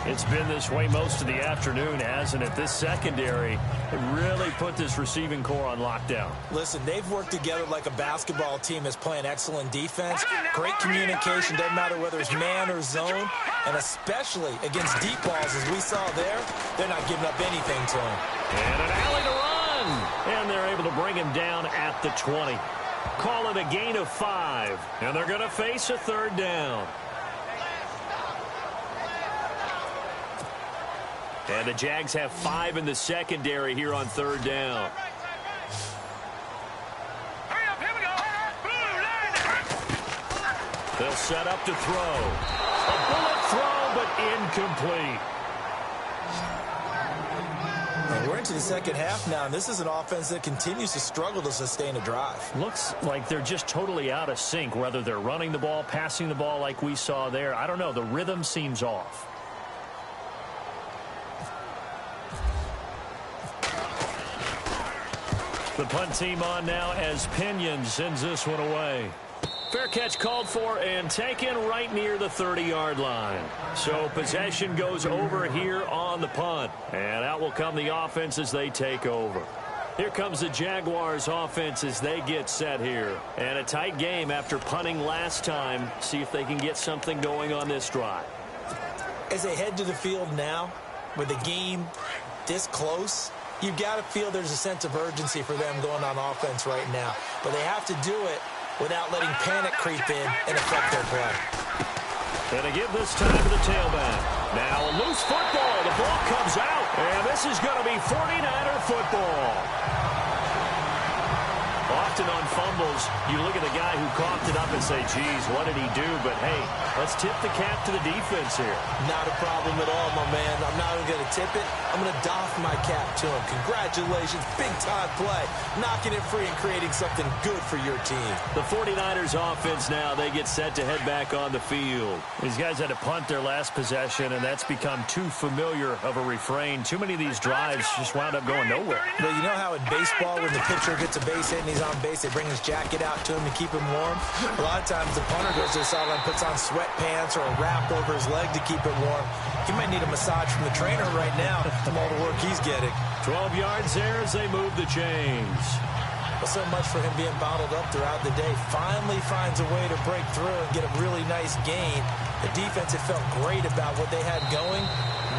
It's been this way most of the afternoon, hasn't it? This secondary really put this receiving core on lockdown. Listen, they've worked together like a basketball team that's playing excellent defense. Great communication, doesn't matter whether it's man or zone. And especially against deep balls, as we saw there, they're not giving up anything to him. And an alley to run. And they're able to bring him down at the 20. Call it a gain of 5. And they're going to face a third down. And the Jags have 5 in the secondary here on third down. Hurry up, here we go. Blue line. They'll set up to throw. A bullet throw, but incomplete. And we're into the second half now, and this is an offense that continues to struggle to sustain a drive. Looks like they're just totally out of sync, whether they're running the ball, passing the ball like we saw there. I don't know. The rhythm seems off. The punt team on now as Pinion sends this one away. Fair catch called for and taken right near the 30-yard line. So possession goes over here on the punt. And out will come the offense as they take over. Here comes the Jaguars offense as they get set here. And a tight game after punting last time. See if they can get something going on this drive. As they head to the field now, with the game this close, you've got to feel there's a sense of urgency for them going on offense right now. But they have to do it without letting panic creep in and affect their play. And to give this time to the tailback. Now a loose football. The ball comes out. And this is going to be 49er football. Often on fumbles, you look at the guy who coughed it up and say, geez, what did he do? But, hey, let's tip the cap to the defense here. Not a problem at all, my man. I'm not even going to tip it. I'm going to doff my cap to him. Congratulations. Big-time play. Knocking it free and creating something good for your team. The 49ers offense now, they get set to head back on the field. These guys had to punt their last possession, and that's become too familiar of a refrain. Too many of these drives just wound up going nowhere. But you know how in baseball, when the pitcher gets a base hit and he's on base, they bring his jacket out to him to keep him warm? A lot of times the punter goes to the sideline, puts on sweatpants or a wrap over his leg to keep it warm. He might need a massage from the trainer right now from all the work he's getting. 12 yards there as they move the chains. Well, so much for him being bottled up throughout the day. Finally finds a way to break through and get a really nice gain. The defense had felt great about what they had going.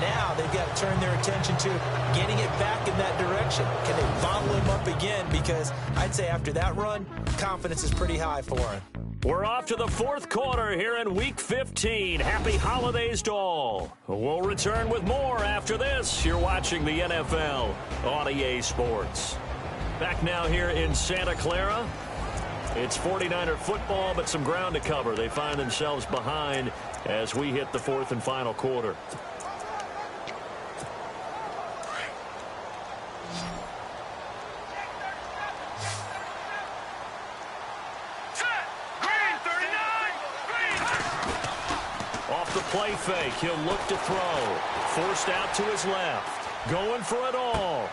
Now they've got to turn their attention to getting it back in that direction. Can they bottle him up again? Because I'd say after that run, confidence is pretty high for him. We're off to the fourth quarter here in Week 15. Happy holidays to all. We'll return with more after this. You're watching the NFL on EA Sports. Back now here in Santa Clara. It's 49er football, but some ground to cover. They find themselves behind as we hit the fourth and final quarter. Play fake. He'll look to throw. Forced out to his left. Going for it all.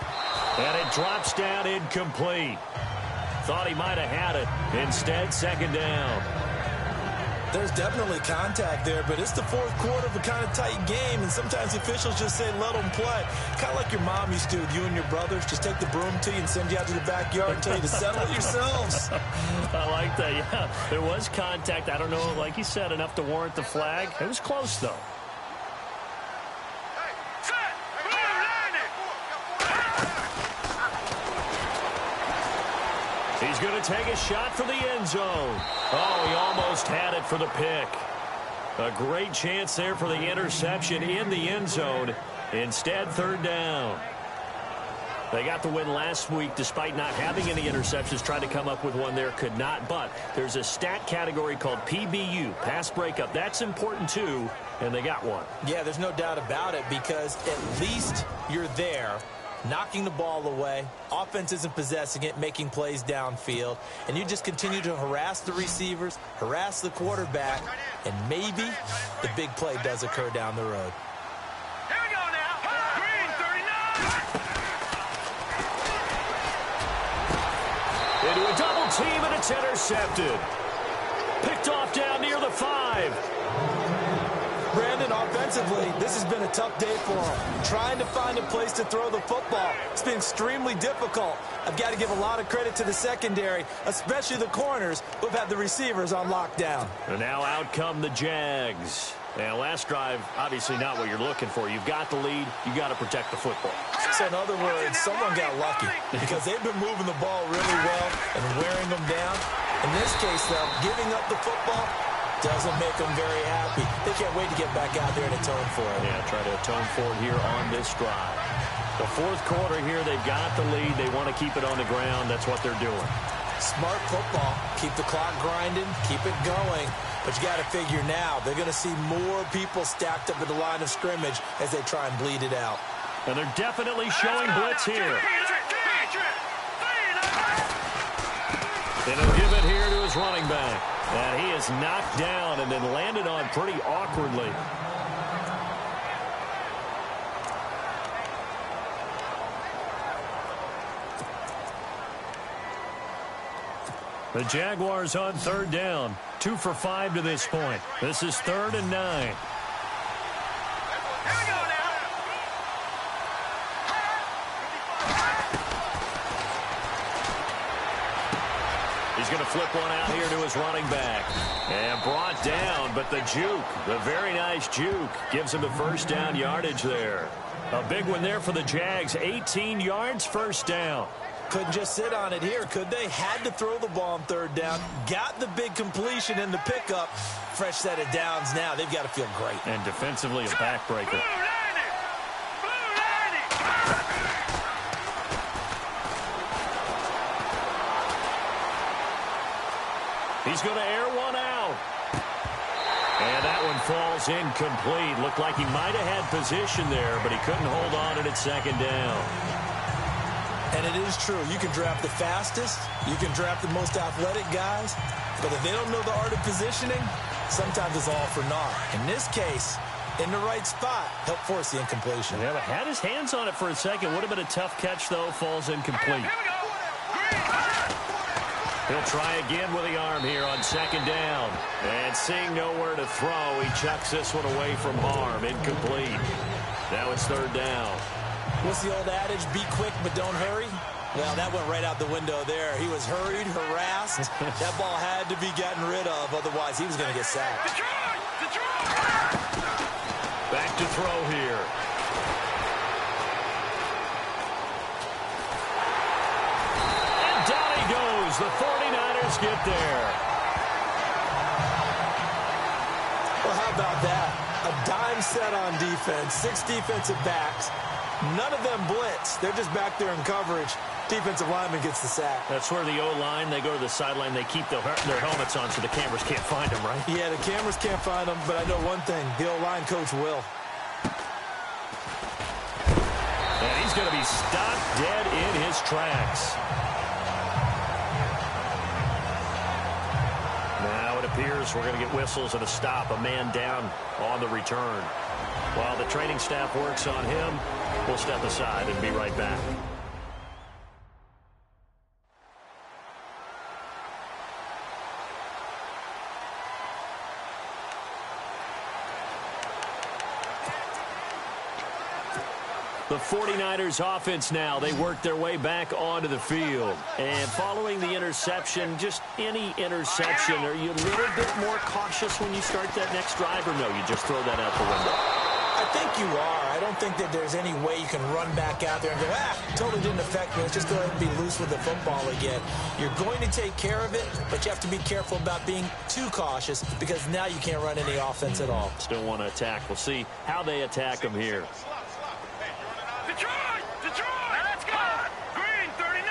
And it drops down incomplete. Thought he might have had it. Instead, second down. There's definitely contact there, but it's the fourth quarter of a kind of tight game, and sometimes the officials just say let them play. Kind of like your mom used to with you and your brothers. Just take the broom to you and send you out to the backyard and tell you to settle it yourselves. I like that, yeah. There was contact. I don't know, like you said, enough to warrant the flag. It was close, though. He's going to take a shot for the end zone. Oh, he almost had it for the pick. A great chance there for the interception in the end zone. Instead, third down. They got the win last week despite not having any interceptions. Tried to come up with one there, could not. But there's a stat category called PBU, pass breakup. That's important, too, and they got one. Yeah, there's no doubt about it because at least you're there knocking the ball away. Offense isn't possessing it, making plays downfield. And you just continue to harass the receivers, harass the quarterback, and maybe the big play does occur down the road. Here we go now. Green 39. Into a double team, and it's intercepted. Picked off down near the 5. Brandon, offensively, this has been a tough day for him. Trying to find a place to throw the football. It's been extremely difficult. I've got to give a lot of credit to the secondary, especially the corners who've had the receivers on lockdown. And now out come the Jags. And last drive, obviously not what you're looking for. You've got the lead. You've got to protect the football. So in other words, someone got lucky because they've been moving the ball really well and wearing them down. In this case, though, giving up the football doesn't make them very happy. They can't wait to get back out there and atone for it. Yeah, try to atone for it here on this drive. The fourth quarter here, they've got the lead. They want to keep it on the ground. That's what they're doing. Smart football. Keep the clock grinding. Keep it going. But you got to figure now, they're going to see more people stacked up at the line of scrimmage as they try and bleed it out. And they're definitely showing blitz here. And he'll give it here to his running back. And he is knocked down and then landed on pretty awkwardly. The Jaguars on third down. 2 for 5 to this point. This is 3rd and 9. He's going to flip one out here to his running back. And brought down, but the juke, the very nice juke, gives him the first down yardage there. A big one there for the Jags. 18 yards, first down. Couldn't just sit on it here, could they? Had to throw the ball on third down. Got the big completion in the pickup. Fresh set of downs now. They've got to feel great. And defensively, a backbreaker. He's going to air one out. And that one falls incomplete. Looked like he might have had position there, but he couldn't hold on and it's second down. And it is true. You can draft the fastest. You can draft the most athletic guys. But if they don't know the art of positioning, sometimes it's all for naught. In this case, in the right spot, help force the incompletion. Yeah, but had his hands on it for a second. Would have been a tough catch, though. Falls incomplete. He'll try again with the arm here on second down. And seeing nowhere to throw, he chucks this one away from harm. Incomplete. Now it's third down. What's the old adage? Be quick, but don't hurry. Well, that went right out the window there. He was hurried, harassed. That ball had to be gotten rid of. Otherwise, he was going to get sacked. Back to throw here. And down he goes. The 49ers get there. Well, how about that? A dime set on defense. 6 defensive backs. None of them blitz. They're just back there in coverage. Defensive lineman gets the sack. That's where the O-line, they go to the sideline, they keep their helmets on so the cameras can't find them, right? Yeah, the cameras can't find them, but I know one thing. The O-line coach will. And he's going to be stopped dead in his tracks. Now it appears we're going to get whistles and a stop. A man down on the return. While the training staff works on him, we'll step aside and be right back. The 49ers offense now, they work their way back onto the field. And following the interception, just any interception, are you a little bit more cautious when you start that next drive, or no, you just throw that out the window? I think you are. I don't think that there's any way you can run back out there and go, totally didn't affect me. Let's just go ahead and be loose with the football again. You're going to take care of it, but you have to be careful about being too cautious because now you can't run any offense at all. Still want to attack. We'll see how they attack them here. Detroit! Let's go! Green 39!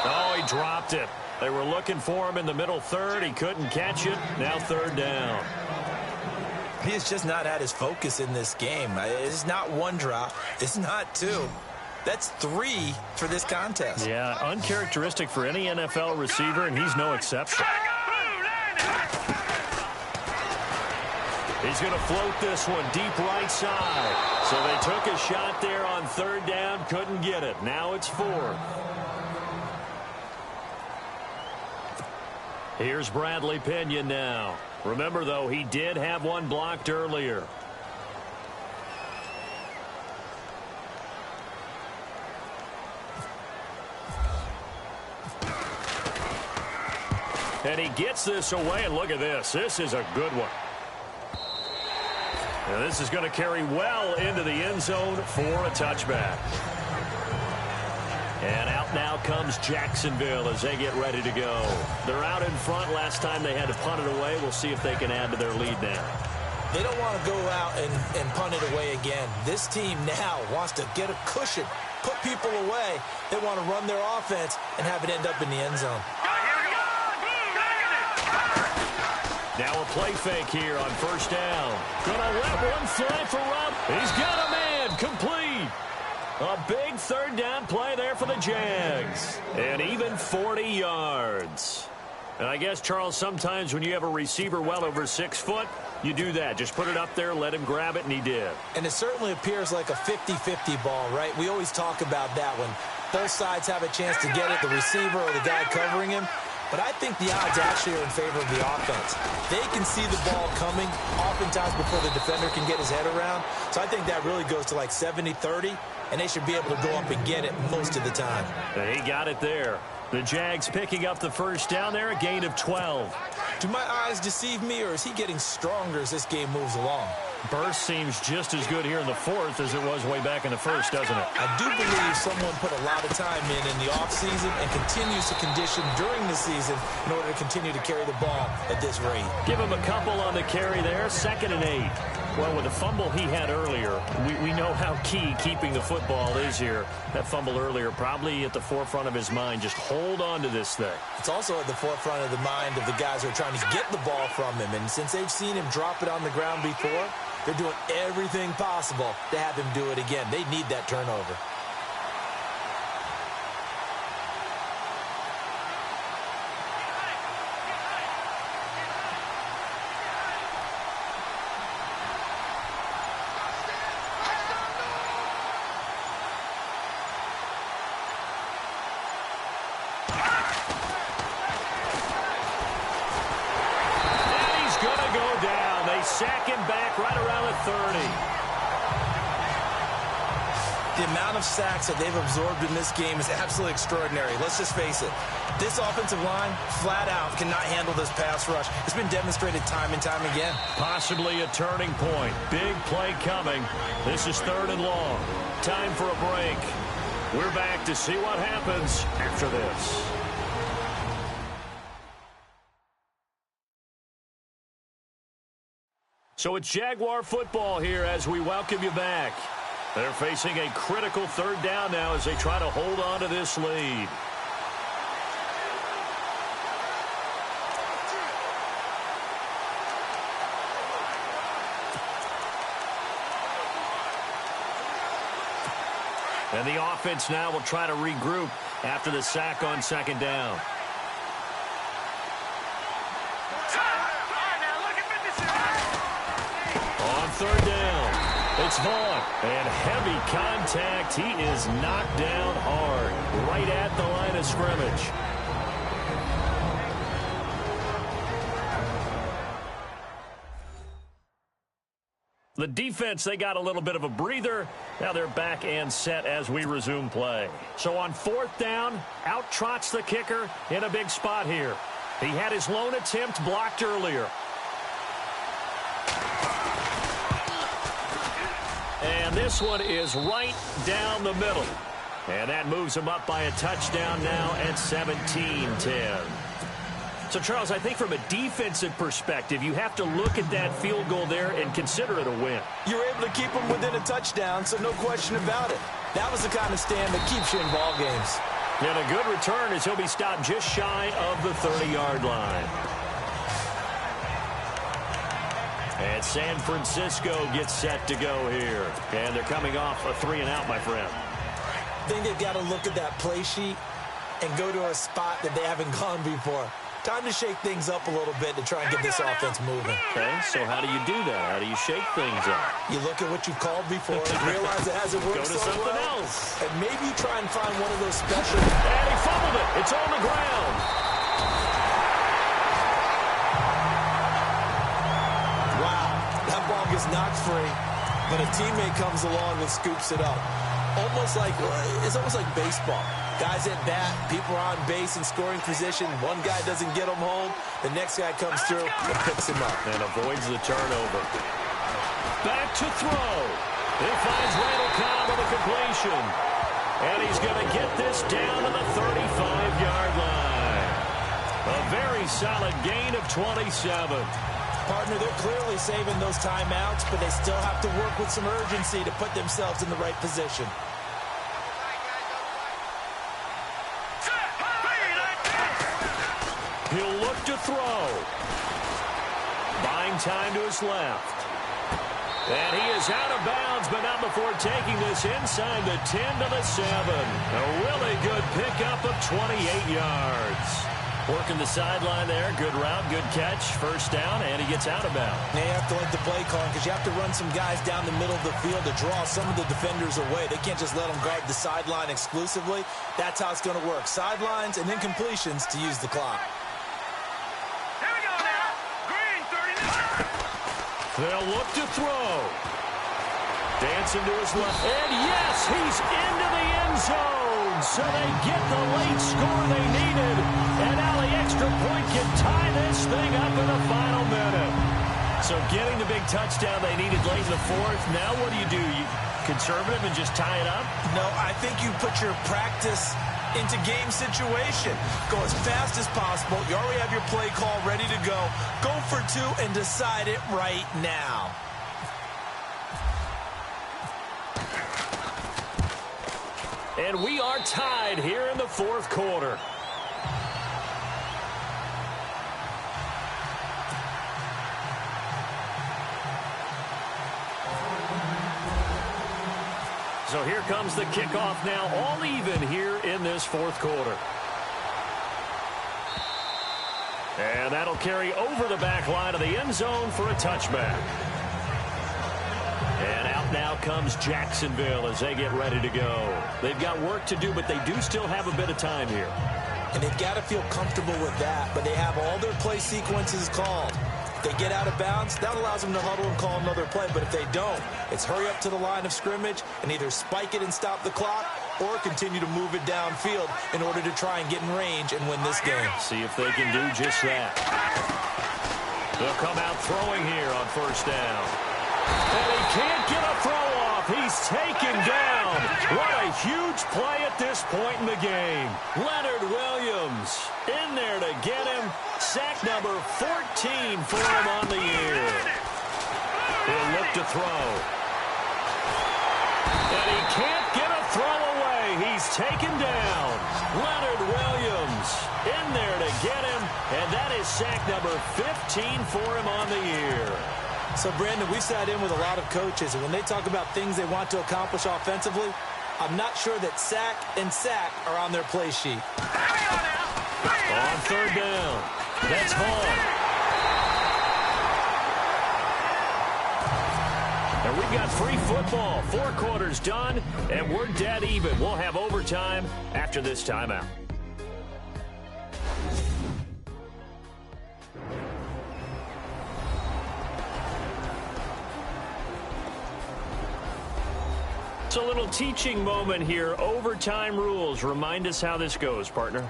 Oh, he dropped it. They were looking for him in the middle third. He couldn't catch it. Now third down. He has just not had his focus in this game. It's not one drop. It's not two. That's 3 for this contest. Yeah, uncharacteristic for any NFL receiver, and he's no exception. He's going to float this one deep right side. So they took a shot there on 3rd down, couldn't get it. Now it's 4th. Here's Bradley Pinion now. Remember, though, he did have one blocked earlier. And he gets this away, and look at this. This is a good one. And this is going to carry well into the end zone for a touchback. And out now comes Jacksonville as they get ready to go. They're out in front. Last time they had to punt it away. We'll see if they can add to their lead now. They don't want to go out and punt it away again. This team now wants to get a cushion, put people away. They want to run their offense and have it end up in the end zone. Now a play fake here on 1st down. Gonna let one fly for Rob. He's got a man. Complete. A big 3rd down play there for the Jags. And even 40 yards. And I guess, Charles, sometimes when you have a receiver well over 6 foot, you do that. Just put it up there, let him grab it, and he did. And it certainly appears like a 50-50 ball, right? We always talk about that when both sides have a chance to get it, the receiver or the guy covering him. But I think the odds actually are in favor of the offense. They can see the ball coming oftentimes before the defender can get his head around. So I think that really goes to like 70-30, and they should be able to go up and get it most of the time. And he got it there. The Jags picking up the 1st down there, a gain of 12. Do my eyes deceive me, or is he getting stronger as this game moves along? Burst seems just as good here in the 4th as it was way back in the 1st, doesn't it? I do believe someone put a lot of time in the offseason and continues to condition during the season in order to continue to carry the ball at this rate. Give him a couple on the carry there, 2nd and 8. Well, with the fumble he had earlier, we know how key keeping the football is here. That fumble earlier probably at the forefront of his mind. Just hold on to this thing. It's also at the forefront of the mind of the guys who are trying to get the ball from him. And since they've seen him drop it on the ground before, they're doing everything possible to have him do it again. They need that turnover. Sack him back right around the 30. The amount of sacks that they've absorbed in this game is absolutely extraordinary. Let's just face it. This offensive line, flat out, cannot handle this pass rush. It's been demonstrated time and time again. Possibly a turning point. Big play coming. This is 3rd and long. Time for a break. We're back to see what happens after this. So it's Jaguar football here as we welcome you back. They're facing a critical 3rd down now as they try to hold on to this lead. And the offense now will try to regroup after the sack on 2nd down. On 3rd down, it's Vaughn. And heavy contact. He is knocked down hard, right at the line of scrimmage. The defense, they got a little bit of a breather. Now they're back and set as we resume play. So on 4th down, out trots the kicker in a big spot here. He had his lone attempt blocked earlier. And this one is right down the middle. And that moves him up by a touchdown now at 17-10. So, Charles, I think from a defensive perspective, you have to look at that field goal there and consider it a win. You were able to keep him within a touchdown, so no question about it. That was the kind of stand that keeps you in ball games. And a good return as he'll be stopped just shy of the 30-yard line. And San Francisco gets set to go here. And they're coming off a 3-and-out, my friend. I think they've got to look at that play sheet and go to a spot that they haven't gone before. Time to shake things up a little bit to try and get this offense moving. Okay, so how do you do that? How do you shake things up? You look at what you've called before and realize it hasn't worked Go to something well, else. and maybe try and find one of those special. And he fumbled it. It's on the ground. Wow, that ball gets knocked free, but a teammate comes along and scoops it up. It's almost like baseball. Guys at bat, people are on base in scoring position. One guy doesn't get him home. The next guy comes through and picks him up. And avoids the turnover. Back to throw. He finds Randall Cobb with a completion. And he's going to get this down to the 35-yard line. A very solid gain of 27. Partner, they're clearly saving those timeouts, but they still have to work with some urgency to put themselves in the right position. He'll look to throw. Buying time to his left. And he is out of bounds, but not before taking this inside the 10 to the 7. A really good pickup of 28 yards. Working the sideline there. Good route, good catch. First down, and he gets out of bounds. They have to like the play calling because you have to run some guys down the middle of the field to draw some of the defenders away. They can't just let them guard the sideline exclusively. That's how it's going to work. Sidelines and then completions to use the clock. Here we go now. Green, 39. They'll look to throw. Dancing to his left. And yes, he's into the end zone. So they get the late score they needed. And now the extra point can tie this thing up in the final minute. So getting the big touchdown they needed late in the fourth. Now what do? You conservative and just tie it up? No, I think you put your practice into game situation. Go as fast as possible. You already have your play call ready to go. Go for two and decide it right now. And we are tied here in the fourth quarter. So here comes the kickoff now, all even here in this fourth quarter. And that'll carry over the back line of the end zone for a touchback. And out now comes Jacksonville as they get ready to go. They've got work to do, but they do still have a bit of time here. And they've got to feel comfortable with that, but they have all their play sequences called. If they get out of bounds, that allows them to huddle and call another play. But if they don't, it's hurry up to the line of scrimmage and either spike it and stop the clock or continue to move it downfield in order to try and get in range and win this game. See if they can do just that. They'll come out throwing here on first down. And he can't get a throw off. He's taken down. What a huge play at this point in the game. Leonard Williams in there to get him. Sack number 14 for him on the year. He'll look to throw. And he can't get a throw away. He's taken down. Leonard Williams in there to get him. And that is sack number 15 for him on the year. So, Brandon, we've sat in with a lot of coaches, and when they talk about things they want to accomplish offensively, I'm not sure that sack and sack are on their play sheet. On third down. That's Hall. And we've got free football. 4 quarters done, and we're dead even. We'll have overtime after this timeout. It's a little teaching moment here. Overtime rules. Remind us how this goes, partner.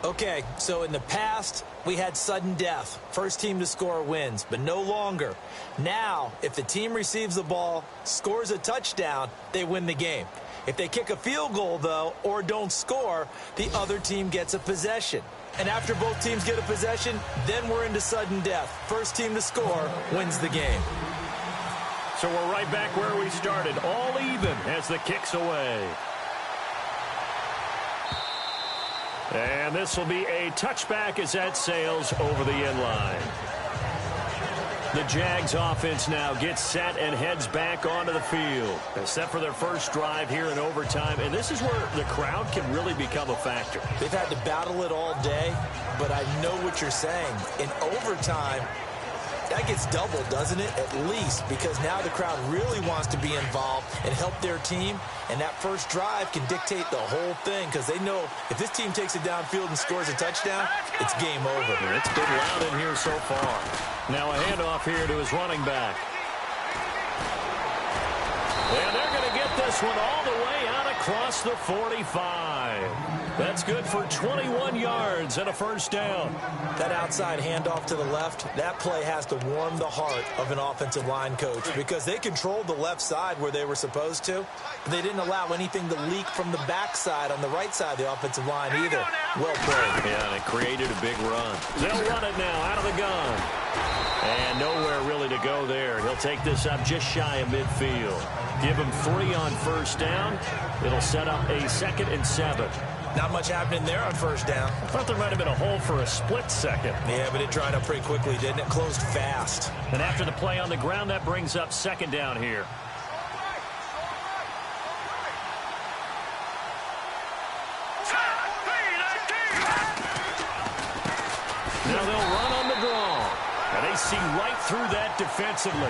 Okay, so in the past, we had sudden death. First team to score wins, but no longer. Now, if the team receives the ball, scores a touchdown, they win the game. If they kick a field goal, though, or don't score, the other team gets a possession. And after both teams get a possession, then we're into sudden death. First team to score wins the game. So we're right back where we started, all even as the kick's away. And this will be a touchback as that sails over the end line. The Jags offense now gets set and heads back onto the field. They're set for their first drive here in overtime, and this is where the crowd can really become a factor. They've had to battle it all day, but I know what you're saying. In overtime, that gets doubled, doesn't it? At least, because now the crowd really wants to be involved and help their team, and that first drive can dictate the whole thing because they know if this team takes it downfield and scores a touchdown, it's game over. It's been loud in here so far. Now a handoff here to his running back. And they're going to get this one all the way out across the 45. That's good for 21 yards and a first down. That outside handoff to the left, that play has to warm the heart of an offensive line coach because they controlled the left side where they were supposed to, but they didn't allow anything to leak from the backside on the right side of the offensive line either. Well played. Yeah, and it created a big run. They'll run it now out of the gun. And nowhere really to go there. He'll take this up just shy of midfield. Give him 3 on first down. It'll set up a 2nd and 7. Not much happening there on first down. I thought there might have been a hole for a split second. Yeah, but it dried up pretty quickly, didn't it? Closed fast. And after the play on the ground, that brings up 2nd down here. Now they'll run on the draw. And they see right through that defensively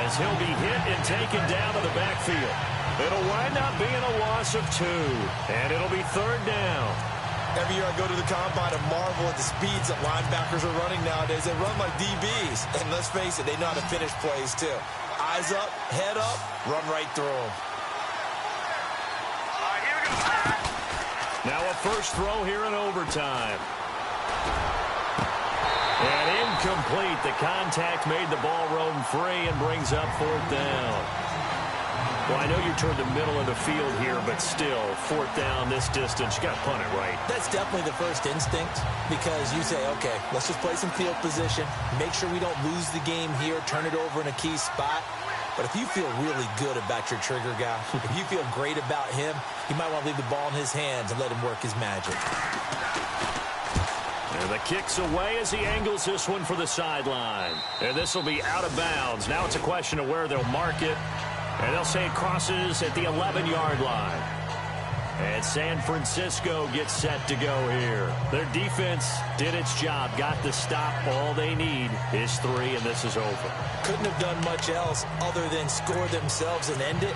as he'll be hit and taken down to the backfield. It'll wind up being a loss of 2. And it'll be 3rd down. Every year I go to the combine and marvel at the speeds that linebackers are running nowadays. They run like DBs. And let's face it, they know how to finish plays too. Eyes up, head up, run right through them. Now a first throw here in overtime. And incomplete. The contact made the ball roam free and brings up 4th down. Well, I know you're toward the middle of the field here, but still, 4th down this distance, you got to punt it right. That's definitely the first instinct because you say, okay, let's just play some field position, make sure we don't lose the game here, turn it over in a key spot. But if you feel really good about your trigger guy, if you feel great about him, you might want to leave the ball in his hands and let him work his magic. And the kick's away as he angles this one for the sideline. And this will be out of bounds. Now it's a question of where they'll mark it. And they'll say it crosses at the 11-yard line. And San Francisco gets set to go here. Their defense did its job, got the stop. All they need is 3, and this is over. Couldn't have done much else other than score themselves and end it.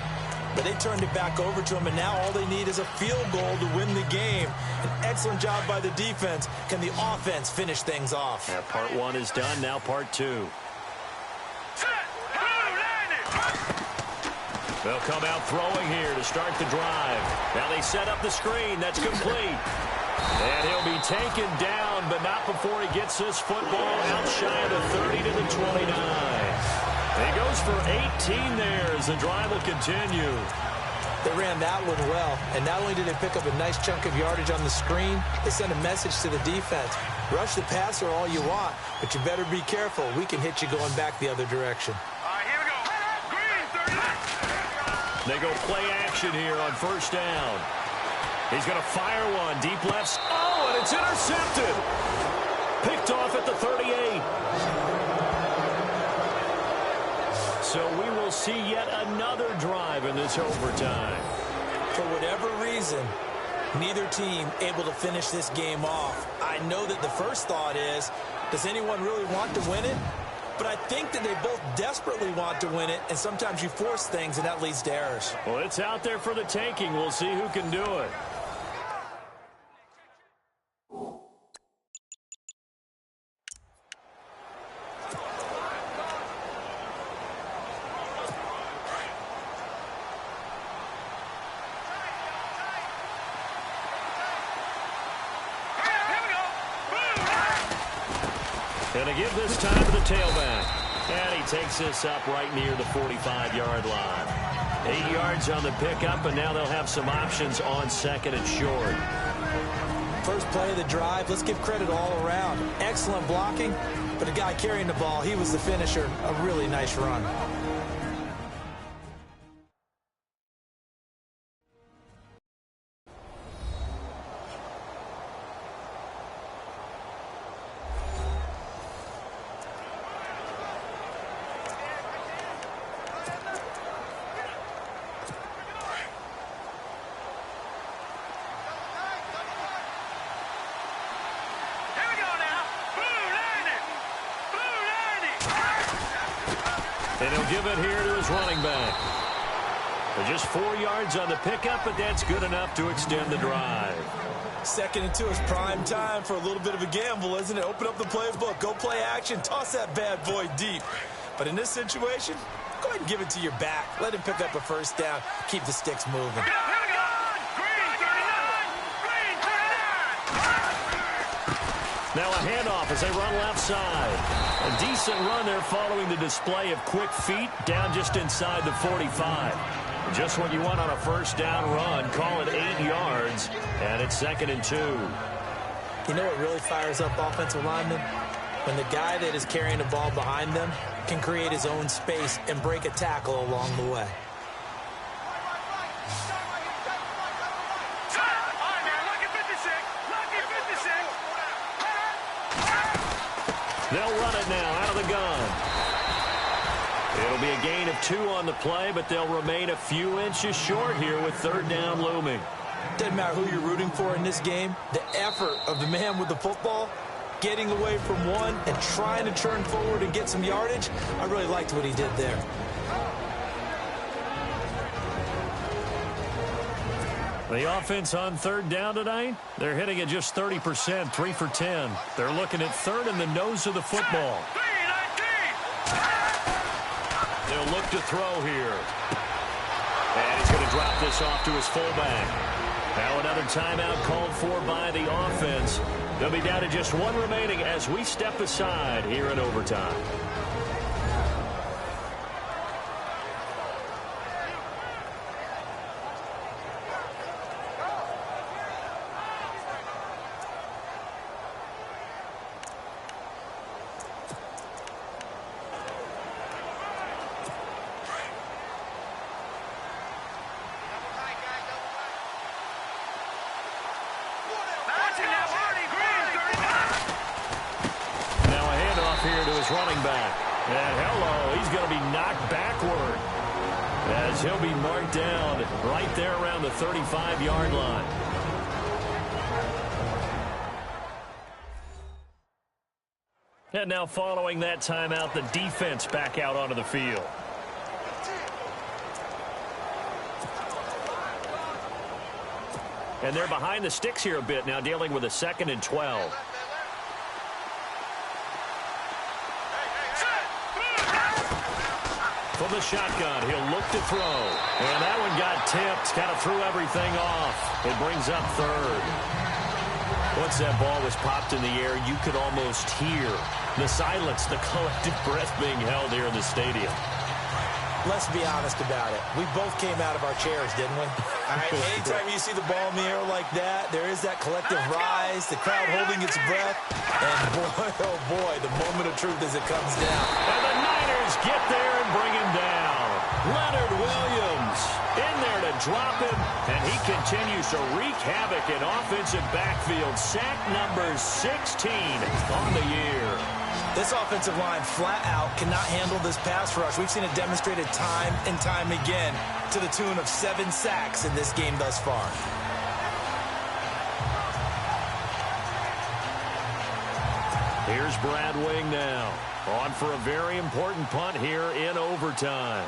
But they turned it back over to them, and now all they need is a field goal to win the game. An excellent job by the defense. Can the offense finish things off? Yeah, part 1 is done, now part 2. They'll come out throwing here to start the drive. Now they set up the screen. That's complete. And he'll be taken down, but not before he gets this football out shy of the 30 to the 29. He goes for 18 there as the drive will continue. They ran that one well, and not only did they pick up a nice chunk of yardage on the screen, they sent a message to the defense. Rush the passer all you want, but you better be careful. We can hit you going back the other direction. They go play action here on first down. He's going to fire one. Deep left. Oh, and it's intercepted. Picked off at the 38. So we will see yet another drive in this overtime. For whatever reason, neither team able to finish this game off. I know that the first thought is, does anyone really want to win it? But I think that they both desperately want to win it, and sometimes you force things, and that leads to errors. Well, it's out there for the taking. We'll see who can do it. And to give this time to the tailback. And he takes this up right near the 45-yard line. 8 yards on the pickup, and now they'll have some options on 2nd and short. First play of the drive, let's give credit all around. Excellent blocking, but the guy carrying the ball, he was the finisher. A really nice run. And he'll give it here to his running back. Just 4 yards on the pickup, but that's good enough to extend the drive. 2nd and 2 is prime time for a little bit of a gamble, isn't it? Open up the playbook, go play action, toss that bad boy deep. But in this situation, go ahead and give it to your back. Let him pick up a first down. Keep the sticks moving. Now a handoff as they run left side. A decent run there following the display of quick feet down just inside the 45. Just what you want on a first down run. Call it 8 yards, and it's 2nd and 2. You know what really fires up offensive linemen? When the guy that is carrying the ball behind them can create his own space and break a tackle along the way. They'll run it now out of the gun. It'll be a gain of 2 on the play, but they'll remain a few inches short here with 3rd down looming. Doesn't matter who you're rooting for in this game. The effort of the man with the football, getting away from one and trying to turn forward and get some yardage, I really liked what he did there. The offense on 3rd down tonight, they're hitting at just 30%, 3 for 10. They're looking at 3rd in the nose of the football. They'll look to throw here. And he's going to drop this off to his fullback. Now another timeout called for by the offense. They'll be down to just 1 remaining as we step aside here in overtime. Running back. And hello, he's going to be knocked backward as he'll be marked down right there around the 35-yard line. And now following that timeout, the defense back out onto the field. And they're behind the sticks here a bit now, dealing with a 2nd and 12. From the shotgun, he'll look to throw. And that one got tipped, kind of threw everything off. It brings up 3rd. Once that ball was popped in the air, you could almost hear the silence, the collective breath being held here in the stadium. Let's be honest about it. We both came out of our chairs, didn't we? All right, anytime you see the ball in the air like that, there is that collective rise, the crowd holding its breath. And boy, oh boy, the moment of truth as it comes down. And the Niners get there and bring him down. Leonard Williams in there to drop him, and he continues to wreak havoc in offensive backfield. Sack number 16 on the year. This offensive line flat out cannot handle this pass rush. We've seen it demonstrated time and time again to the tune of 7 sacks in this game thus far. Here's Brad Wing now, on for a very important punt here in overtime.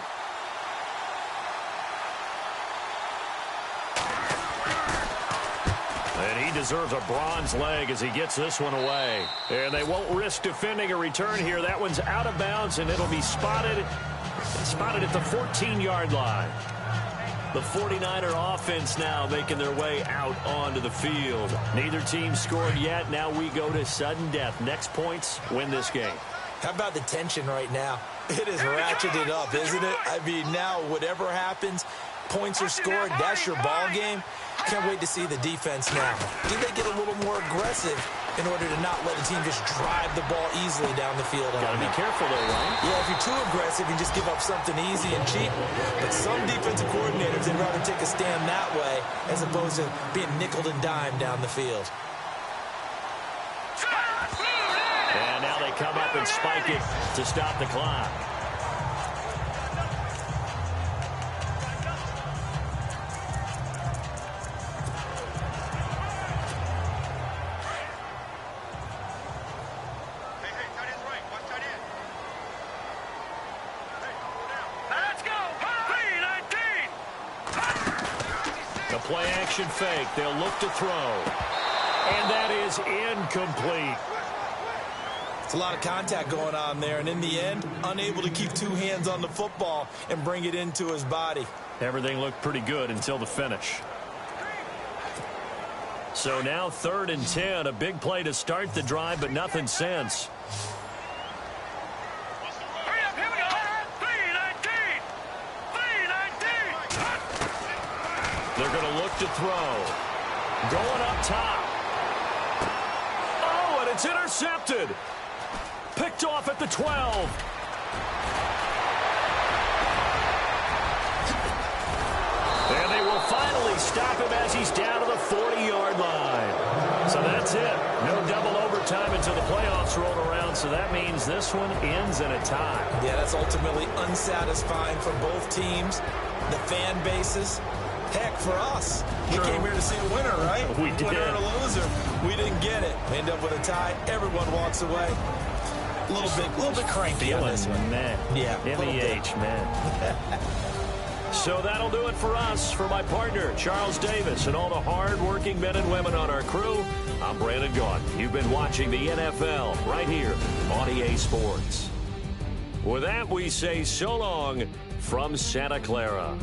And he deserves a bronze leg as he gets this one away. And they won't risk defending a return here. That one's out of bounds, and it'll be spotted at the 14-yard line. The 49er offense now making their way out onto the field. Neither team scored yet. Now we go to sudden death. Next points win this game. How about the tension right now? It is ratcheted up, isn't it? I mean, now whatever happens, points are scored. That's your ball game. Can't wait to see the defense now. Do they get a little more aggressive in order to not let the team just drive the ball easily down the field? Gotta be careful though, right? Yeah, if you're too aggressive, you just give up something easy and cheap. But some defensive coordinators, they'd rather take a stand that way as opposed to being nickeled and dimed down the field. And now they come up and spike it to stop the clock. Play action fake. They'll look to throw. And that is incomplete. It's a lot of contact going on there, and in the end, unable to keep two hands on the football and bring it into his body. Everything looked pretty good until the finish. So now 3rd and 10. A big play to start the drive, but nothing since. They're going to look to throw. Going up top. Oh, and it's intercepted. Picked off at the 12. And they will finally stop him as he's down to the 40-yard line. So that's it. No double overtime until the playoffs roll around, so that means this one ends in a tie. Yeah, that's ultimately unsatisfying for both teams, the fan bases. Heck, for us, we came here to see a winner, right? We did. Winner and a loser. We didn't get it. We end up with a tie. Everyone walks away. A little bit cranky on this one. Man. Yeah. MEH, man. So that'll do it for us. For my partner, Charles Davis, and all the hard-working men and women on our crew, I'm Brandon Gaudin. You've been watching the NFL right here on EA Sports. With that, we say so long from Santa Clara.